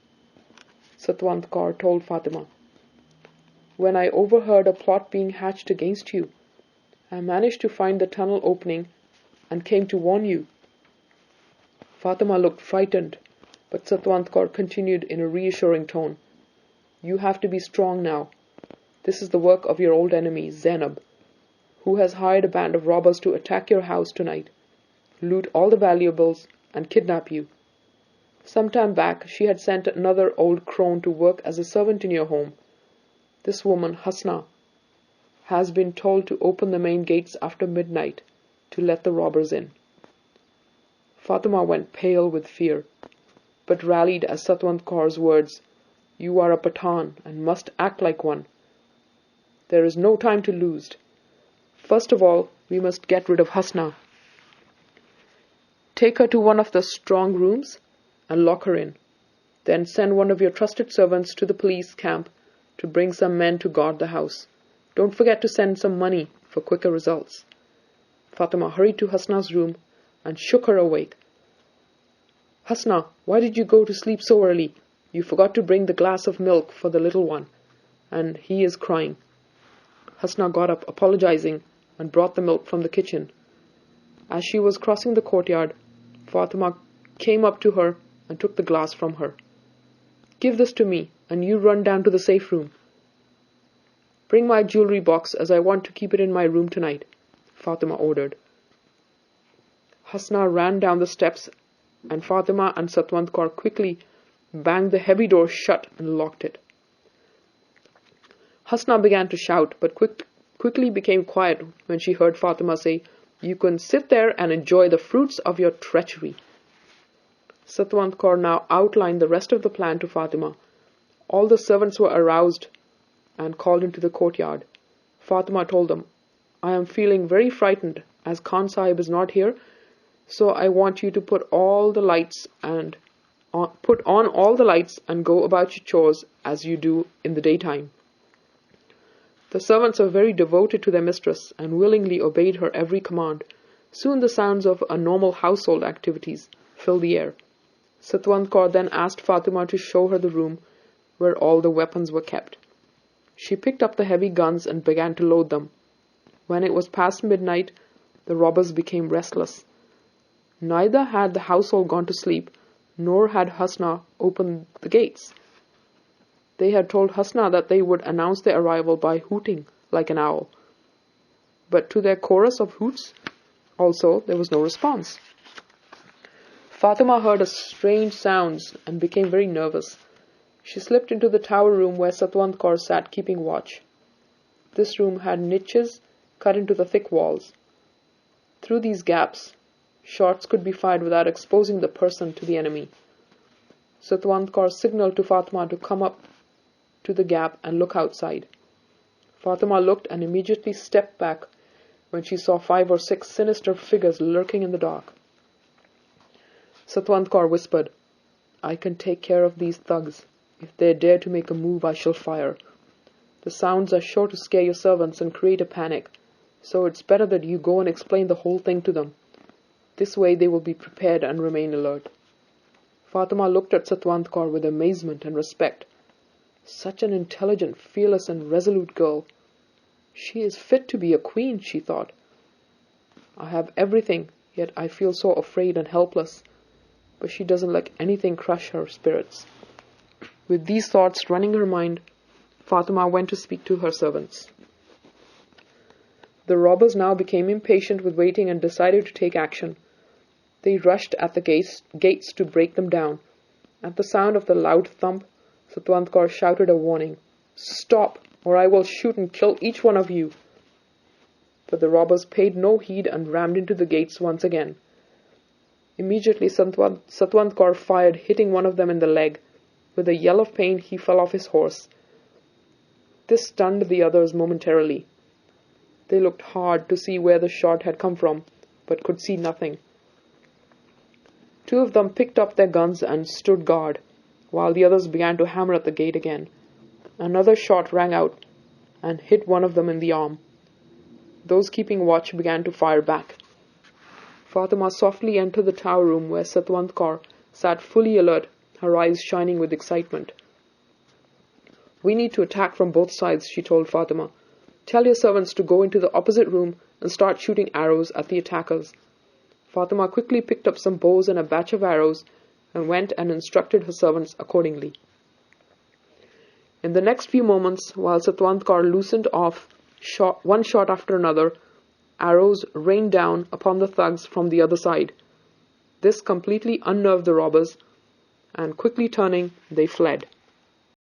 Satwant Kaur told Fatima, "when I overheard a plot being hatched against you. I managed to find the tunnel opening and came to warn you." Fatima looked frightened, but Satwant Kaur continued in a reassuring tone. "You have to be strong now. This is the work of your old enemy, Zainab, who has hired a band of robbers to attack your house tonight, loot all the valuables, and kidnap you. Some time back, she had sent another old crone to work as a servant in your home. This woman, Hasna, has been told to open the main gates after midnight to let the robbers in." Fatima went pale with fear, but rallied as Satwant Kaur's words, "You are a Pathan and must act like one. There is no time to lose. First of all, we must get rid of Hasna. Take her to one of the strong rooms and lock her in. Then send one of your trusted servants to the police camp to bring some men to guard the house. Don't forget to send some money for quicker results." Fatima hurried to Hasna's room and shook her awake. "Hasna, why did you go to sleep so early? You forgot to bring the glass of milk for the little one, and he is crying." Hasna got up, apologizing, and brought the milk from the kitchen. As she was crossing the courtyard, Fatima came up to her and took the glass from her. "Give this to me, and you run down to the safe room. Bring my jewelry box, as I want to keep it in my room tonight," Fatima ordered. Hasna ran down the steps, and Fatima and Satwant Kaur quickly banged the heavy door shut and locked it. Hasna began to shout, but quickly became quiet when she heard Fatima say, "You can sit there and enjoy the fruits of your treachery." Satwant Kaur now outlined the rest of the plan to Fatima. All the servants were aroused and called into the courtyard. Fatima told them, "I am feeling very frightened as Khan Sahib is not here, so I want you to put on all the lights and go about your chores as you do in the daytime." The servants were very devoted to their mistress and willingly obeyed her every command. Soon the sounds of a normal household activities filled the air. Satwant Kaur then asked Fatima to show her the room where all the weapons were kept. She picked up the heavy guns and began to load them. When it was past midnight, the robbers became restless. Neither had the household gone to sleep, nor had Hasna opened the gates. They had told Hasna that they would announce their arrival by hooting like an owl. But to their chorus of hoots, also, there was no response. Fatima heard strange sounds and became very nervous. She slipped into the tower room where Satwant Kaur sat keeping watch. This room had niches cut into the thick walls. Through these gaps, shots could be fired without exposing the person to the enemy. Satwant Kaur signaled to Fatima to come up to the gap and look outside. Fatima looked and immediately stepped back when she saw 5 or 6 sinister figures lurking in the dark. Satwant Kaur whispered, "I can take care of these thugs. If they dare to make a move, I shall fire. The sounds are sure to scare your servants and create a panic. So it's better that you go and explain the whole thing to them. This way they will be prepared and remain alert. Fatima looked at Satwant Kaur with amazement and respect. Such an intelligent, fearless and resolute girl. She is fit to be a queen, she thought. I have everything, yet I feel so afraid and helpless. But she doesn't let anything crush her spirits. With these thoughts running her mind, Fatima went to speak to her servants. The robbers now became impatient with waiting and decided to take action. They rushed at the gates to break them down. At the sound of the loud thump, Satwant Kaur shouted a warning. "Stop, or I will shoot and kill each one of you." But the robbers paid no heed and rammed into the gates once again. Immediately Satwant Kaur fired, hitting one of them in the leg. With a yell of pain, he fell off his horse. This stunned the others momentarily. They looked hard to see where the shot had come from, but could see nothing. Two of them picked up their guns and stood guard, while the others began to hammer at the gate again. Another shot rang out and hit one of them in the arm. Those keeping watch began to fire back. Fatima softly entered the tower room where Satwant Kaur sat fully alert, her eyes shining with excitement. "We need to attack from both sides," she told Fatima. "Tell your servants to go into the opposite room and start shooting arrows at the attackers." Fatima quickly picked up some bows and a batch of arrows and went and instructed her servants accordingly. In the next few moments, while Satwant Kaur loosened off one shot after another, arrows rained down upon the thugs from the other side. This completely unnerved the robbers, and quickly turning, they fled.